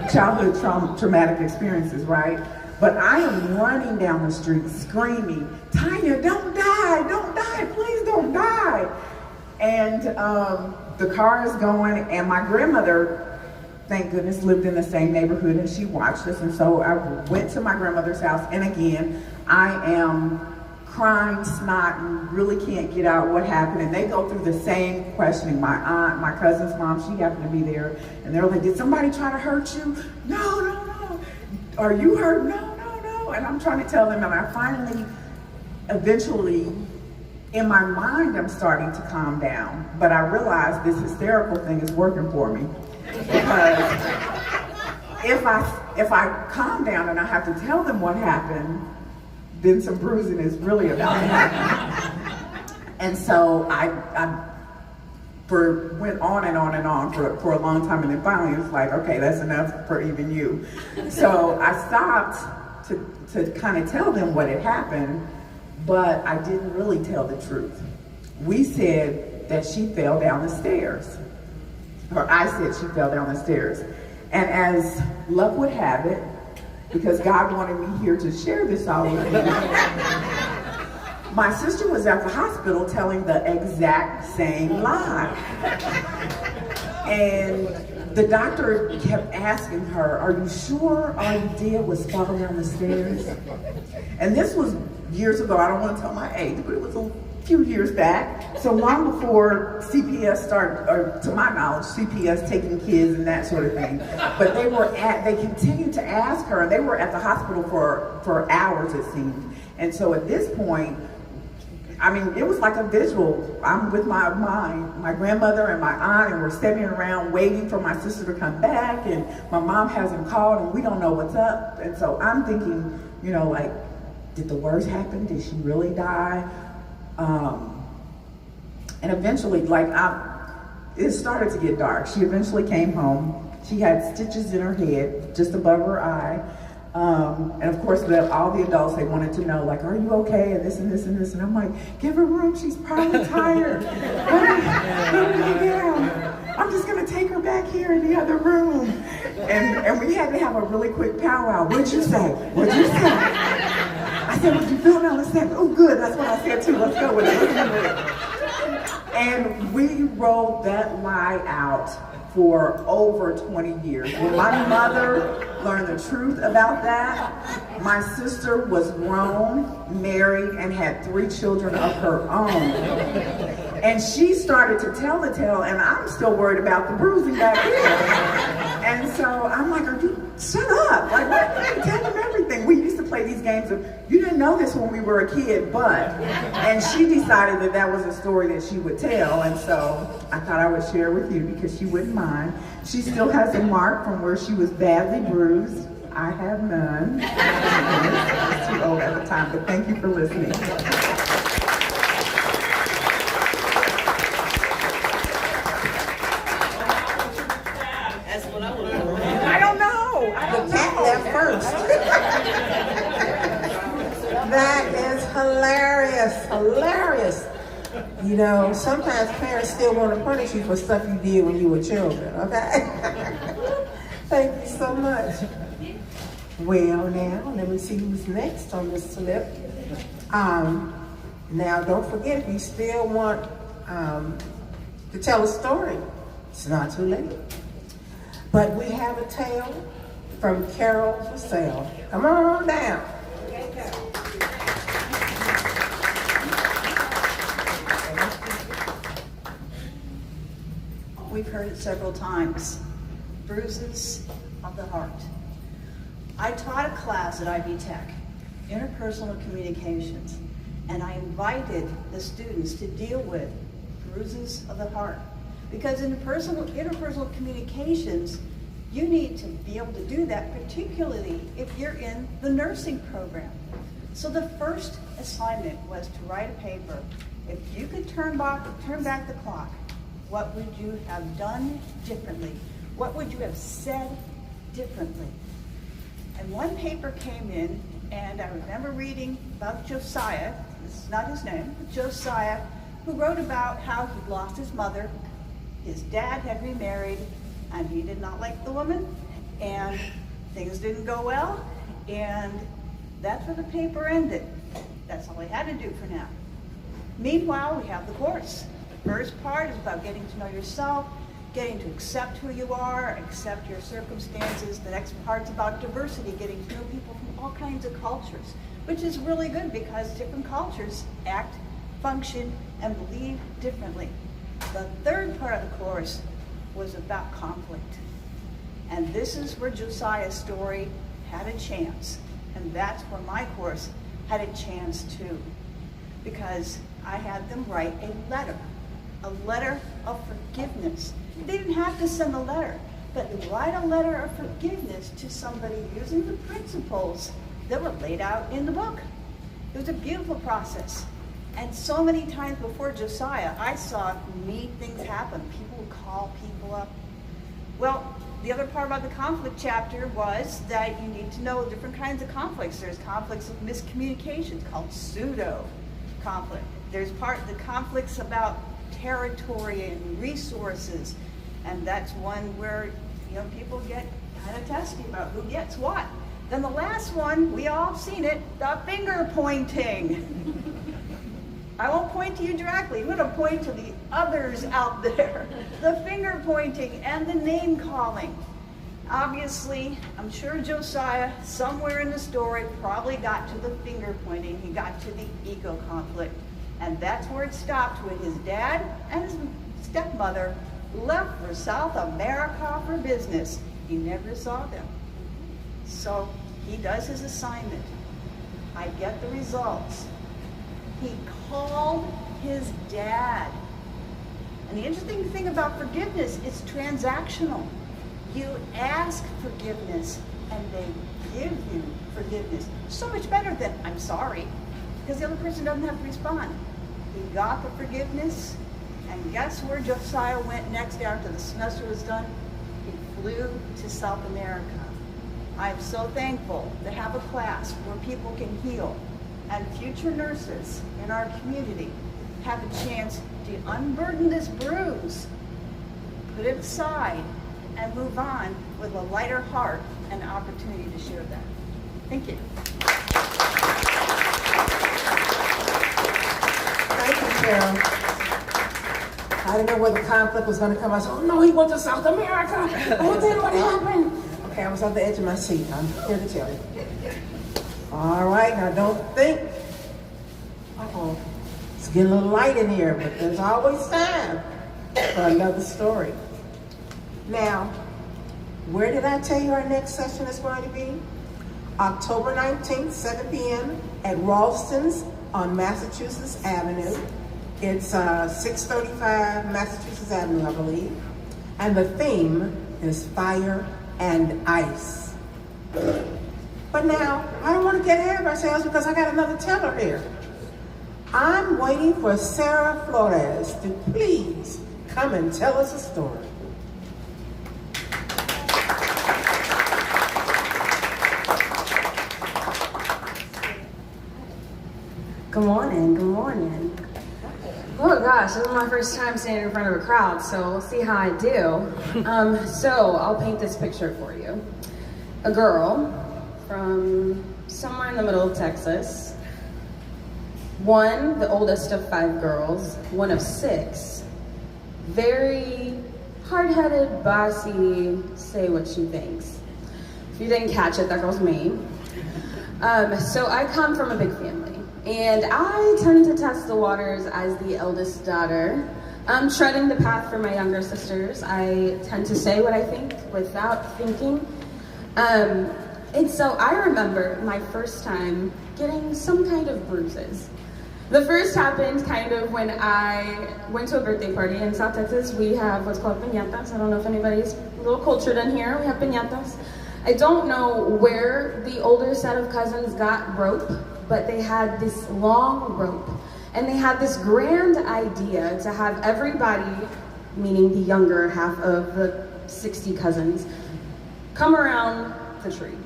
Childhood traumatic experiences, right? But I am running down the street screaming, Tanya, don't die, please don't die. And the car is going, and my grandmother, thank goodness, lived in the same neighborhood, and she watched us. And so I went to my grandmother's house, and again, I am crying, snotting, really can't get out what happened. And they go through the same questioning. My aunt, my cousin's mom, she happened to be there, and they're like, did somebody try to hurt you? No. Are you hurt? No. And I'm trying to tell them, and I finally, eventually, in my mind, I'm starting to calm down. But I realize this hysterical thing is working for me. Because if I calm down and I have to tell them what happened, then some bruising is really about to happen. And so I went on and on for a long time, and then finally it was like, okay, that's enough for even you. So I stopped to kind of tell them what had happened, but I didn't really tell the truth. We said that she fell down the stairs, or I said she fell down the stairs. And as luck would have it, because God wanted me here to share this all with you, my sister was at the hospital telling the exact same lie. And the doctor kept asking her, are you sure all you did was fall down the stairs? And this was years ago. I don't want to tell my age, but it was a few years back. So long before CPS started, or to my knowledge, CPS taking kids and that sort of thing. But they continued to ask her. They were at the hospital for hours, it seemed. And so at this point, I mean, it was like a visual. I'm with my grandmother and my aunt, and we're standing around waiting for my sister to come back, and my mom hasn't called, and we don't know what's up. And so I'm thinking, you know, like, did the worst happen? Did she really die? And eventually, it started to get dark. She eventually came home. She had stitches in her head, just above her eye. And of course, all the adults, they wanted to know, like, are you okay? And this and this and this. And I'm like, give her room. She's probably tired. I'm just going to take her back here in the other room. And we had to have a really quick powwow. What'd you say? What'd you say? I said, what you feel now? Let's say, oh, good. That's what I said, too. Let's go with it. And we rolled that lie out for over 20 years. When my mother learned the truth about that, my sister was grown, married, and had 3 children of her own. And she started to tell the tale, and I'm still worried about the bruising back here. And so I'm like, shut up. Like, what? Tell them everything. We used to play these games of, you didn't know this when we were a kid, but. And she decided that that was a story that she would tell. And so I thought I would share with you because she wouldn't mind. She still has a mark from where she was badly bruised. I have none. I was too old at the time, but thank you for listening. I don't know. The cat left first. That is hilarious, hilarious. You know, sometimes parents still want to punish you for stuff you did when you were children, okay? Thank you so much. Well, now, let me see who's next on this slip. Now, don't forget, if you still want to tell a story, it's not too late. But we have a tale from Carol Vassell. Come on down. We've heard it several times. Bruises of the heart. I taught a class at IB Tech, interpersonal communications, and I invited the students to deal with bruises of the heart. Because in interpersonal communications, you need to be able to do that, particularly if you're in the nursing program. So the first assignment was to write a paper. If you could turn back the clock, what would you have done differently? What would you have said differently? And one paper came in, and I remember reading about Josiah, this is not his name, but Josiah, who wrote about how he'd lost his mother, his dad had remarried, and he did not like the woman, and things didn't go well, and that's where the paper ended. That's all he had to do for now. Meanwhile, we have the course. The first part is about getting to know yourself, getting to accept who you are, accept your circumstances. The next part's about diversity, getting to know people from all kinds of cultures, which is really good because different cultures act, function, and believe differently. The third part of the course was about conflict. And this is where Josiah's story had a chance. And that's where my course had a chance too. Because I had them write a letter of forgiveness. They didn't have to send a letter, but write a letter of forgiveness to somebody using the principles that were laid out in the book. It was a beautiful process. And so many times before Josiah, I saw neat things happen. People would call people up. Well, the other part about the conflict chapter was that you need to know different kinds of conflicts. There's conflicts of miscommunication called pseudo-conflict. There's the conflicts about territory and resources. And that's one where, people get kind of testy about who gets what. Then the last one, we all have seen it, the finger pointing. I won't point to you directly. I'm going to point to the others out there. The finger pointing and the name calling. Obviously, I'm sure Josiah, somewhere in the story, probably got to the finger pointing. He got to the ego conflict. And that's where it stopped when his dad and his stepmother left for South America for business. He never saw them. So he does his assignment. I get the results. He called his dad. And the interesting thing about forgiveness, it's transactional. You ask forgiveness and they give you forgiveness. So much better than I'm sorry, because the other person doesn't have to respond. He got the forgiveness, And guess where Josiah went next after the semester was done? He flew to South America. I am so thankful to have a class where people can heal and future nurses in our community have a chance to unburden this bruise, put it aside, and move on with a lighter heart and opportunity to share that. Thank you. Thank you, Carol. I didn't know where the conflict was going to come. I said, oh no, he went to South America. Oh, then what happened? Okay, I was on the edge of my seat. I'm here to tell you. All right, now don't think. Uh-oh. It's getting a little light in here, but there's always time for another story. Now, where did I tell you our next session is going to be? October 19th, 7 p.m. at Ralston's on Massachusetts Avenue. It's 635 Massachusetts Avenue, I believe. And the theme is fire and ice. But now, I don't want to get ahead of ourselves because I got another teller here. I'm waiting for Sarah Flores to please come and tell us a story. Good morning, good morning. Oh gosh, this is my first time standing in front of a crowd, so we'll see how I do. So I'll paint this picture for you. A girl from somewhere in the middle of Texas, the oldest of 5 girls, one of 6, very hard-headed, bossy, say what she thinks. If you didn't catch it, that girl's me. So I come from a big family. And I tend to test the waters as the eldest daughter, treading the path for my younger sisters. I tend to say what I think without thinking. And so I remember my first time getting some kind of bruises. The first happened kind of when I went to a birthday party in South Texas. We have what's called piñatas. I don't know if anybody's a little cultured in here. We have piñatas. I don't know where the older set of cousins got rope, but they had this long rope, and they had this grand idea to have everybody, meaning the younger half of the 60 cousins, come around the tree.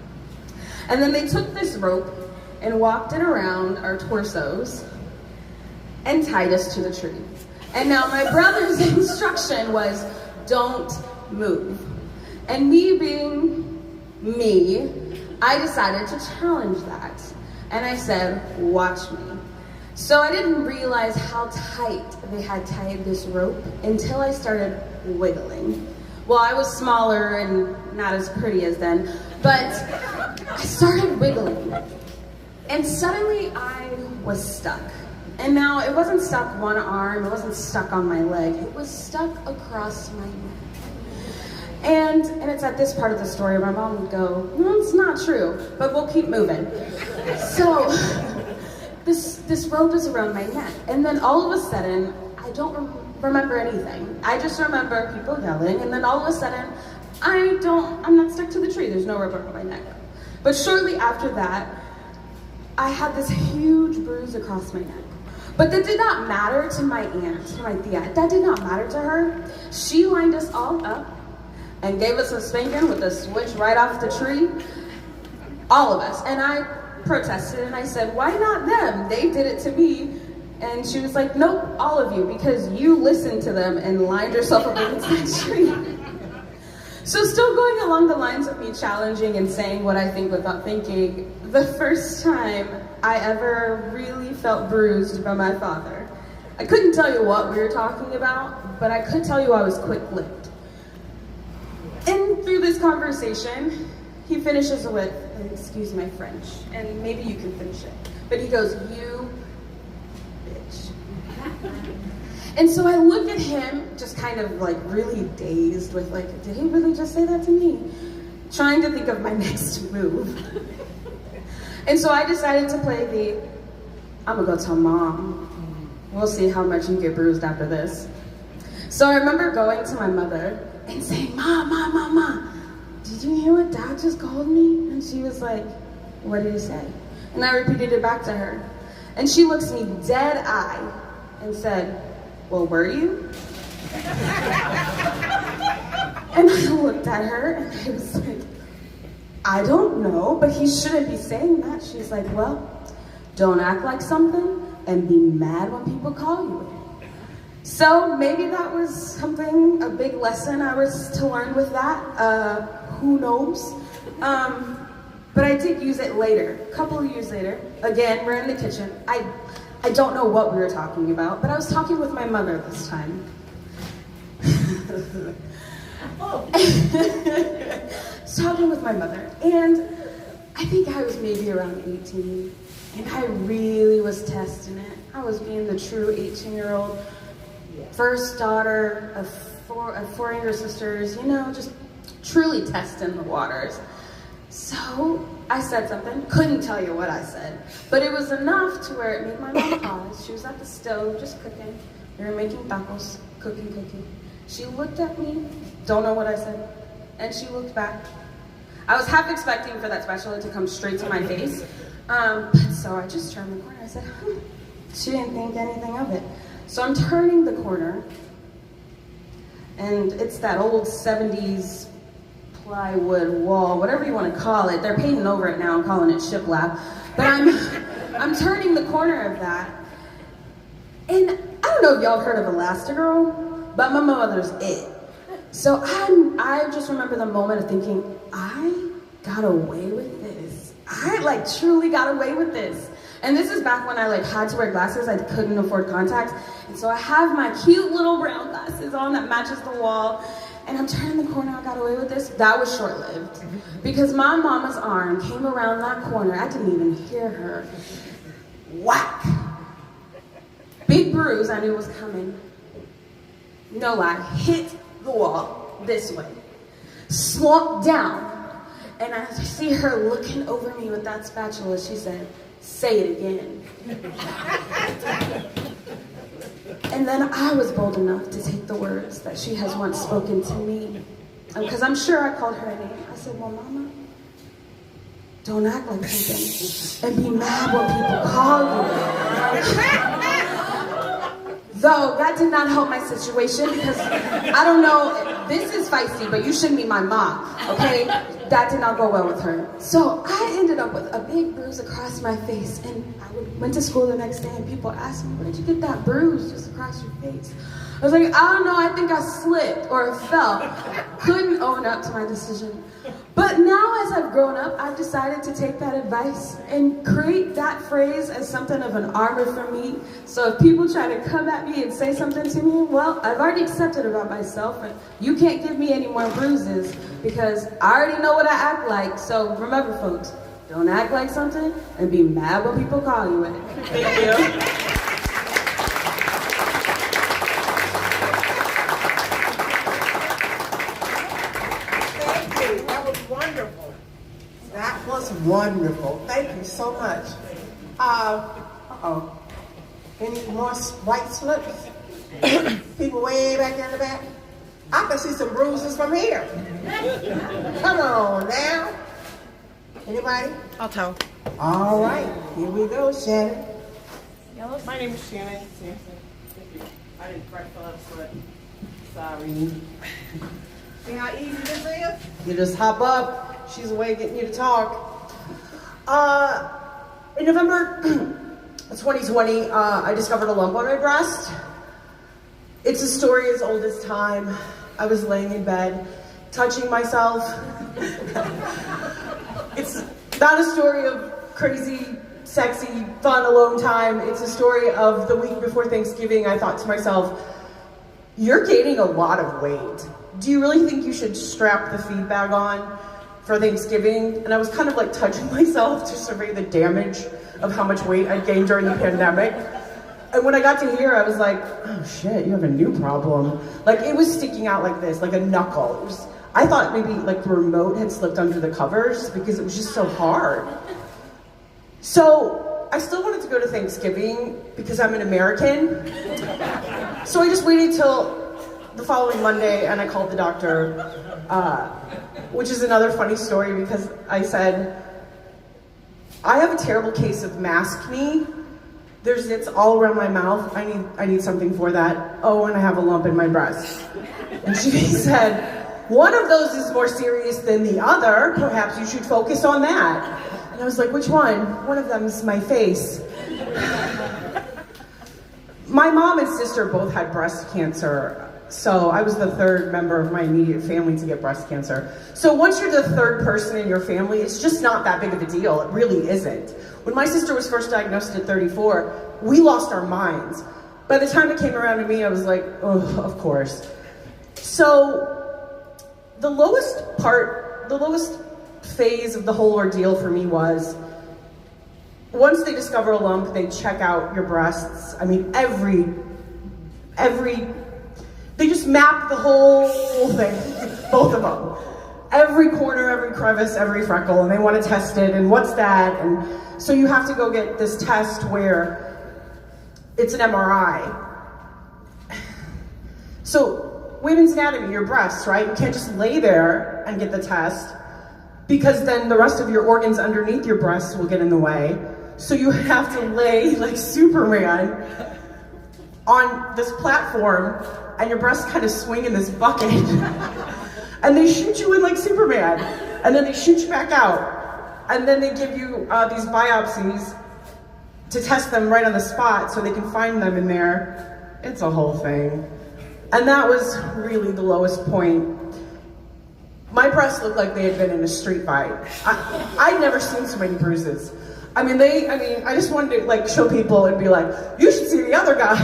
And then they took this rope and walked it around our torsos and tied us to the tree. And now my brother's instruction was, don't move. And me being me, I decided to challenge that. And I said, watch me. So I didn't realize how tight they had tied this rope until I started wiggling. Well, I was smaller and not as pretty as then, but I started wiggling. And suddenly I was stuck. And now it wasn't stuck one arm, it wasn't stuck on my leg, it was stuck across my neck. And it's at this part of the story my mom would go, no, it's not true, but we'll keep moving. So this rope is around my neck. And then all of a sudden, I don't remember anything. I just remember people yelling, and then all of a sudden, I'm not stuck to the tree. There's no rope around my neck. But shortly after that, I had this huge bruise across my neck. But that did not matter to my aunt, to my tia. That did not matter to her. She lined us all up and gave us a spanking with a switch right off the tree. All of us. And I protested and I said, why not them? They did it to me. And she was like, nope, all of you, because you listened to them and lined yourself up against that tree. So still going along the lines of me challenging and saying what I think without thinking, the first time I ever really felt bruised by my father. I couldn't tell you what we were talking about, but I could tell you I was quick-lipped. And through this conversation, he finishes with, excuse my French, and maybe you can finish it, but he goes, you bitch. And so I look at him just kind of like really dazed with like, did he really just say that to me? Trying to think of my next move. And so I decided to play I'm gonna go tell mom. We'll see how much you get bruised after this. So I remember going to my mother and saying, Ma, did you hear what Dad just called me? And she was like, what did he say? And I repeated it back to her. And she looks me dead eye and said, well, were you? And I looked at her and I was like, I don't know, but he shouldn't be saying that. She's like, well, don't act like something and be mad when people call you it. So maybe that was something, a big lesson I was to learn with that. Who knows? But I did use it later, a couple of years later. Again, we're in the kitchen. I don't know what we were talking about, but I was talking with my mother this time. I was talking with my mother, and I think I was maybe around 18, and I really was testing it. I was being the true 18-year-old, first daughter of four younger sisters, you know, just truly testing the waters. So I said something, couldn't tell you what I said, but it was enough to where it made my mom pause. She was at the stove just cooking. We were making tacos, cooking. She looked at me, don't know what I said, and she looked back. I was half expecting for that spatula to come straight to my face, but so I just turned the corner. I said, She didn't think anything of it. So I'm turning the corner, and it's that old 70s plywood wall, whatever you want to call it. They're painting over it now and calling it shiplap. But I'm turning the corner of that. And I don't know if y'all heard of Elastigirl, but my mother's it. So I just remember the moment of thinking, I got away with this. I truly got away with this. And this is back when I had to wear glasses. I couldn't afford contacts. And so I have my cute little brown glasses on that matches the wall. And I'm turning the corner, I got away with this. That was short-lived. Because my mama's arm came around that corner. I didn't even hear her. Whack! Big bruise, I knew was coming. No lie, hit the wall this way. Slumped down. And I see her looking over me with that spatula. She said, say it again. And then I was bold enough to take the words that she has once spoken to me. Because I'm sure I called her a name. I said, well, Mama, don't act like something and be mad when people call you. Though that did not help my situation because I don't know, this is feisty, but you shouldn't be my mom, okay? That did not go well with her. So I ended up with a big bruise across my face, and I went to school the next day and people asked me, where did you get that bruise just across your face? I was like, I don't know, I think I slipped or fell. Couldn't own up to my decision. But now as I've grown up, I've decided to take that advice and create that phrase as something of an armor for me. So if people try to come at me and say something to me, well, I've already accepted about myself, and you can't give me any more bruises because I already know what I act like. So remember, folks, don't act like something and be mad when people call you it. Thank you. That was wonderful. Thank you so much. Any more white slips? People way back there in the back? I can see some bruises from here. Come on now. Anybody? I'll tell. All right, here we go, Shannon. My name is Shannon Sampson. I didn't quite fill out a slip. Sorry. See how easy this is? You just hop up. She's away getting you to talk. In November 2020, I discovered a lump on my breast. It's a story as old as time. I was laying in bed, touching myself. It's not a story of crazy, sexy, fun, alone time. It's a story of the week before Thanksgiving. I thought to myself, you're gaining a lot of weight. Do you really think you should strap the feed bag on for Thanksgiving? And I was kind of touching myself to survey the damage of how much weight I'd gained during the pandemic. And when I got to here, I was like, oh shit, you have a new problem. It was sticking out like this, like a knuckle. I thought maybe the remote had slipped under the covers because it was just so hard. So I still wanted to go to Thanksgiving because I'm an American. So I just waited till the following Monday and I called the doctor, which is another funny story because I said, I have a terrible case of mask knee. There's zits all around my mouth. I need something for that. Oh, and I have a lump in my breast. And she said, one of those is more serious than the other. Perhaps you should focus on that. And I was like, which one? One of them is my face. My mom and sister both had breast cancer. So I was the third member of my immediate family to get breast cancer. So once you're the third person in your family, it's just not that big of a deal. It really isn't. When my sister was first diagnosed at 34, we lost our minds. By the time it came around to me, I was like, oh, of course. So the lowest phase of the whole ordeal for me was, once they discover a lump, they check out your breasts. I mean, they just map the whole thing, both of them. Every corner, every crevice, every freckle, and they want to test it, and what's that? And so you have to go get this test where it's an MRI. So women's anatomy, your breasts, right? You can't just lay there and get the test, because then the rest of your organs underneath your breasts will get in the way. So you have to lay like Superman on this platform, and your breasts kind of swing in this bucket. And they shoot you in like Superman, and then they shoot you back out. And then they give you these biopsies to test them right on the spot so they can find them in there. It's a whole thing. And that was really the lowest point. My breasts looked like they had been in a street fight. I'd never seen so many bruises. I just wanted to like show people and be like, you should see the other guy,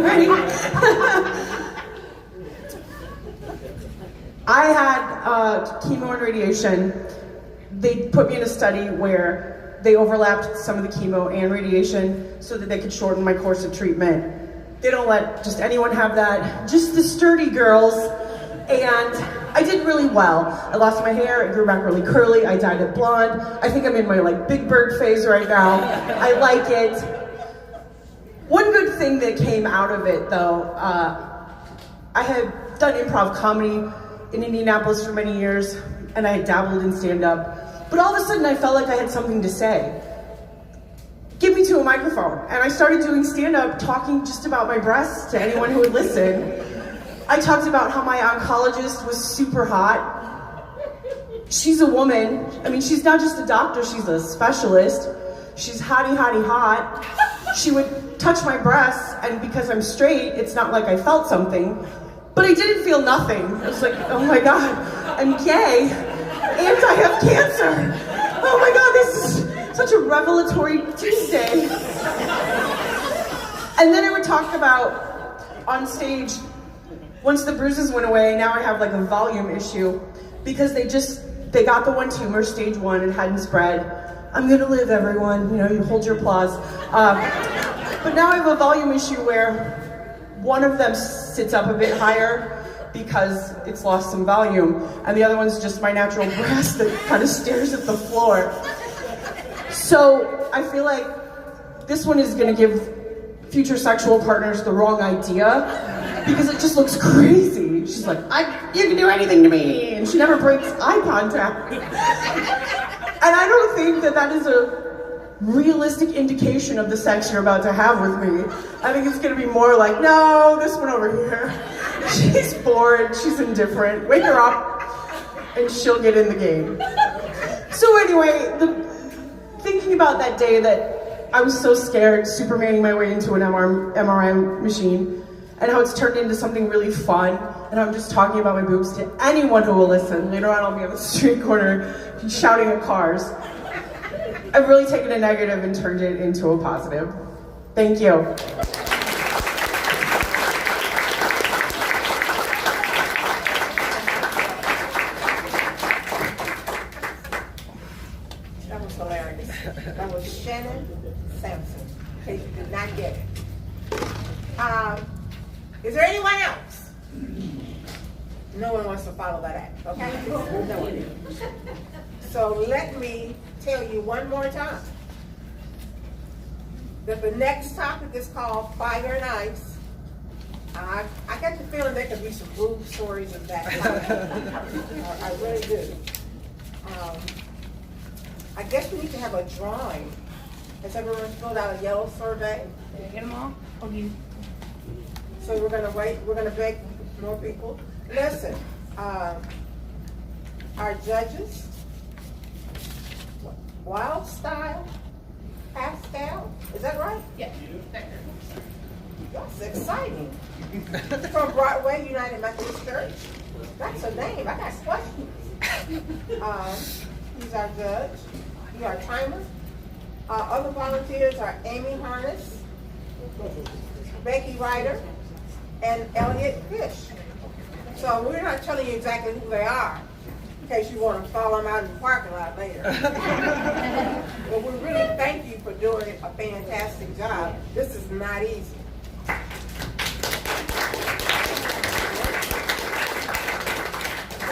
right? I had chemo and radiation. They put me in a study where they overlapped some of the chemo and radiation so that they could shorten my course of treatment. They don't let just anyone have that, just the sturdy girls. And I did really well. I lost my hair, it grew back really curly, I dyed it blonde. I think I'm in my like Big Bird phase right now. I like it. One good thing that came out of it though, I had done improv comedy in Indianapolis for many years, and I had dabbled in stand-up. But all of a sudden I felt like I had something to say. Give me to a microphone. And I started doing stand-up, talking just about my breasts to anyone who would listen. I talked about how my oncologist was super hot. She's a woman. I mean, she's not just a doctor, she's a specialist. She's hottie, hottie, hot. She would touch my breasts, and because I'm straight, it's not like I felt something. But I didn't feel nothing. I was like, oh my God, I'm gay, and I have cancer. Oh my God, this is such a revelatory Tuesday. And then I would talk about, on stage, once the bruises went away, now I have like a volume issue, because they got the one tumor, stage 1, it hadn't spread. I'm gonna live, everyone, you hold your applause. But now I have a volume issue where one of them sits up a bit higher because it's lost some volume, and the other one's just my natural breast that kind of stares at the floor. So I feel like this one is gonna give future sexual partners the wrong idea, because it just looks crazy. She's like, you can do anything to me, and she never breaks eye contact. And I don't think that is a realistic indication of the sex you're about to have with me. I think it's gonna be more like, no, this one over here. She's bored, she's indifferent, wake her up, and she'll get in the game. So anyway, thinking about that day that I was so scared, Supermaning my way into an MRI machine, and how it's turned into something really fun, and I'm just talking about my boobs to anyone who will listen. Later on I'll be on the street corner shouting at cars. I've really taken a negative and turned it into a positive. Thank you. That was hilarious. That was Shannon Sampson. In case you did not get it. Is there anyone else? No one wants to follow that act, okay? No one. So let me tell you one more time that the next topic is called Fire and Ice. I get the feeling there could be some rude stories of that. I really do. I guess we need to have a drawing Has everyone filled out a yellow survey? Did I get them all? Oh, you. So we're gonna wait, we're gonna beg more people. Listen, our judges, Wild Style, Pascal, is that right? Yeah. That's exciting. From Broadway United Methodist Church. That's a name, I got questions. He's our judge, he's our timer. Other volunteers are Amy Harness, Becky Ryder, and Elliot Fish. So we're not telling you exactly who they are, in case you want to follow them out in the parking lot later. But we really thank you for doing a fantastic job. This is not easy.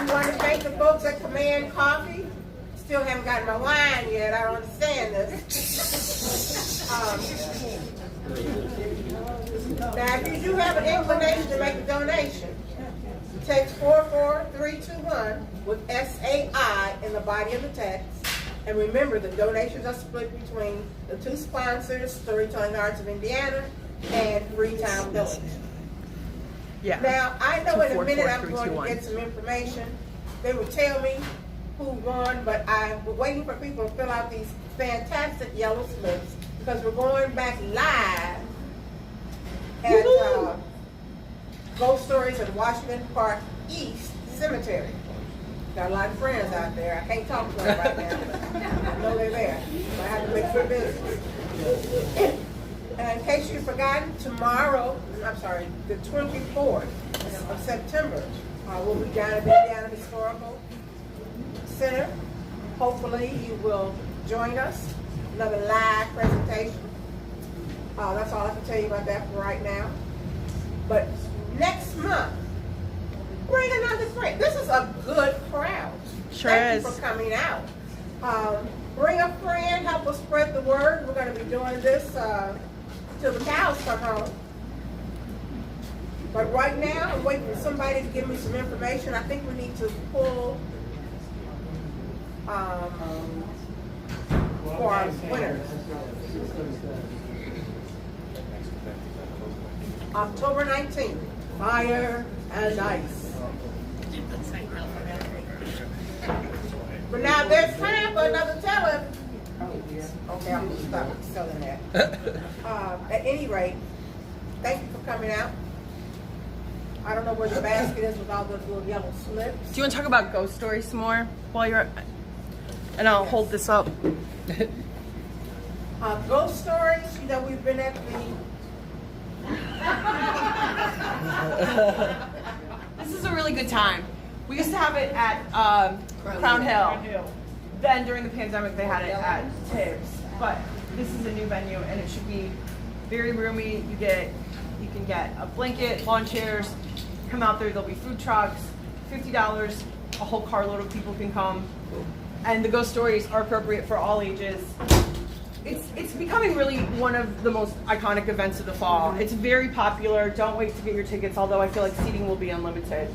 We want to thank the folks at Command Coffee. Still haven't gotten my wine yet. I don't understand this. Now, if you do have an inclination to make a donation, text 44321 with SAI in the body of the text. And remember, the donations are split between the two sponsors, Storytelling Arts of Indiana and Freetown Village. Yeah. Now, I know in a minute I'm going to 44321. get some information. They will tell me who won, but I'm waiting for people to fill out these fantastic yellow slips because we're going back live at Ghost Stories at Washington Park East Cemetery. Got a lot of friends out there. I can't talk to them right now, but I know they're there. So I have to make sure business. And in case you've forgotten, tomorrow, the 24th of September, we'll be down at the Indiana Historical Center. Hopefully you will join us. Another live presentation. That's all I can tell you about that for right now. But next month, bring another friend. This is a good crowd. Sure Thank is. you for coming out. Bring a friend, help us spread the word. We're going to be doing this till the cows come home. But right now, I'm waiting for somebody to give me some information. I think we need to pull for our winners. October 19th, Fire and Ice. But now there's time for another teller. Okay, I'm gonna stop selling that. At any rate, thank you for coming out. I don't know where the basket is with all those little yellow slips. Do you want to talk about ghost stories some more while you're? And I'll hold this up. Ghost stories, you know, we've been at the This is a really good time. We used to have it at Crown Hill. Then during the pandemic, they had it at Tibbs. But this is a new venue, and it should be very roomy. You can get a blanket, lawn chairs. Come out there. There'll be food trucks. $50. A whole carload of people can come. And the ghost stories are appropriate for all ages. It's becoming really one of the most iconic events of the fall. It's very popular. Don't wait to get your tickets, although I feel like seating will be unlimited.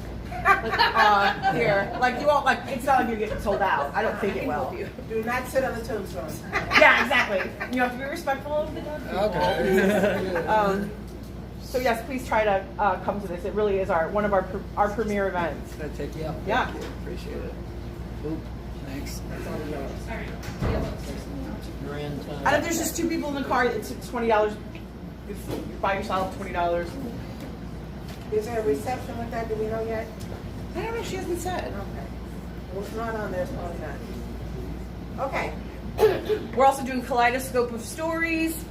Here, like you won't, like it's not like you're getting sold out. I don't think it will. do not sit on the tombstone. Yeah, exactly. You have to be respectful of the dead people. Okay. So yes, please try to come to this. It really is one of our premier events. Can I take you up? Yeah. Appreciate it. Oop, thanks. And if there's just two people in the car, it's $20. If you buy yourself $20. Is there a reception with that? Do we know yet? I don't know. She hasn't said. Okay. Well, it's not on there. It's probably not. Okay. We're also doing Kaleidoscope of Stories.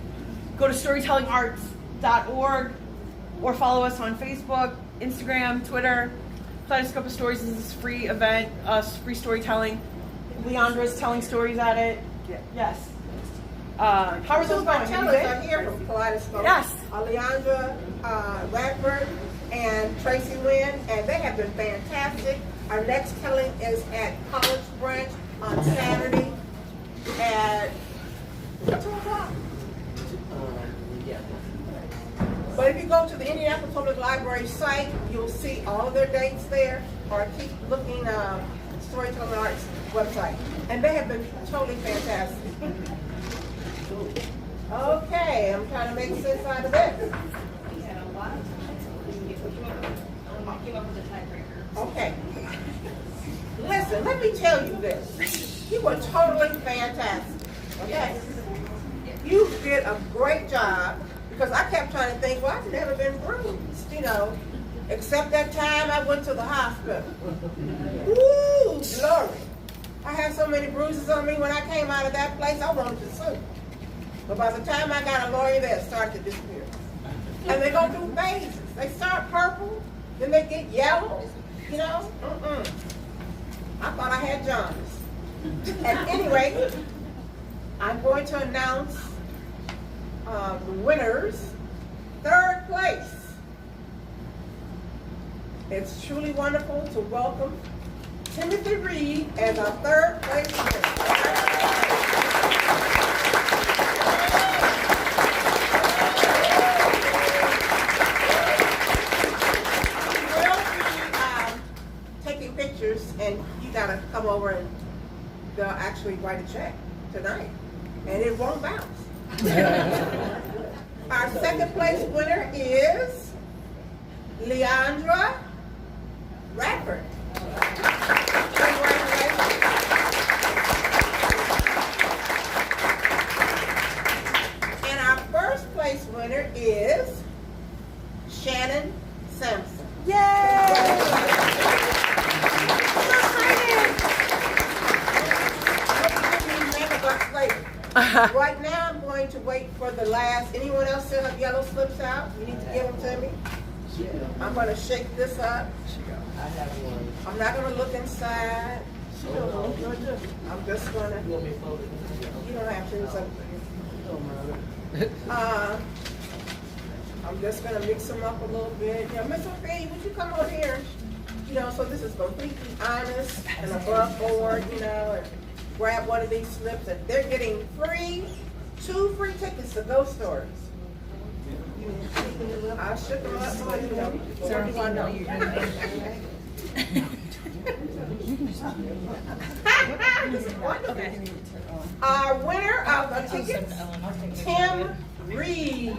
Go to storytellingarts.org or follow us on Facebook, Instagram, Twitter. Kaleidoscope of Stories is this free event, free storytelling. Leandra's telling stories at it. Yes. How are those My going? tellers are here from Kaleidoscope. Yes. Leandra Radford and Tracy Lynn, and they have been fantastic. Our next telling is at College Branch on Saturday at 2 o'clock. But if you go to the Indianapolis Public Library site, you'll see all of their dates there, or keep looking Storytelling Arts website. And they have been totally fantastic. Okay, I'm trying to make sense out of this. We had a lot of time. Came up with a tiebreaker. Okay. Listen, let me tell you this. You were totally fantastic. Okay? You did a great job because I kept trying to think, well, I've never been bruised, you know, except that time I went to the hospital. Woo, glory. I had so many bruises on me when I came out of that place, I wanted to sue. But by the time I got a lawyer there, it started to disappear. And they go through phases. They start purple, then they get yellow, you know? I thought I had jaundice. At any rate, I'm going to announce the winners. Third place. It's truly wonderful to welcome Timothy Reed as our third place winner. And you gotta come over and they'll actually write a check tonight, and it won't bounce. Our second place winner is Leandra Radford. Congratulations. And our first place winner is Shannon Sampson. Yay! Right now, I'm going to wait for the last. Anyone else still have yellow slips out? You need to give them to me. I'm going to shake this up. I have one. I'm not going to look inside. I'm just going to. You don't have to. It's up to you. I'm just going to mix them up a little bit. Yeah, Miss Sophie, would you come over here? You know, so this is completely honest and above board, you know, and grab one of these slips, and they're getting two free tickets to Ghost Stories. I shook them up so you know. What do I know? Our winner of the tickets, Tim Reed.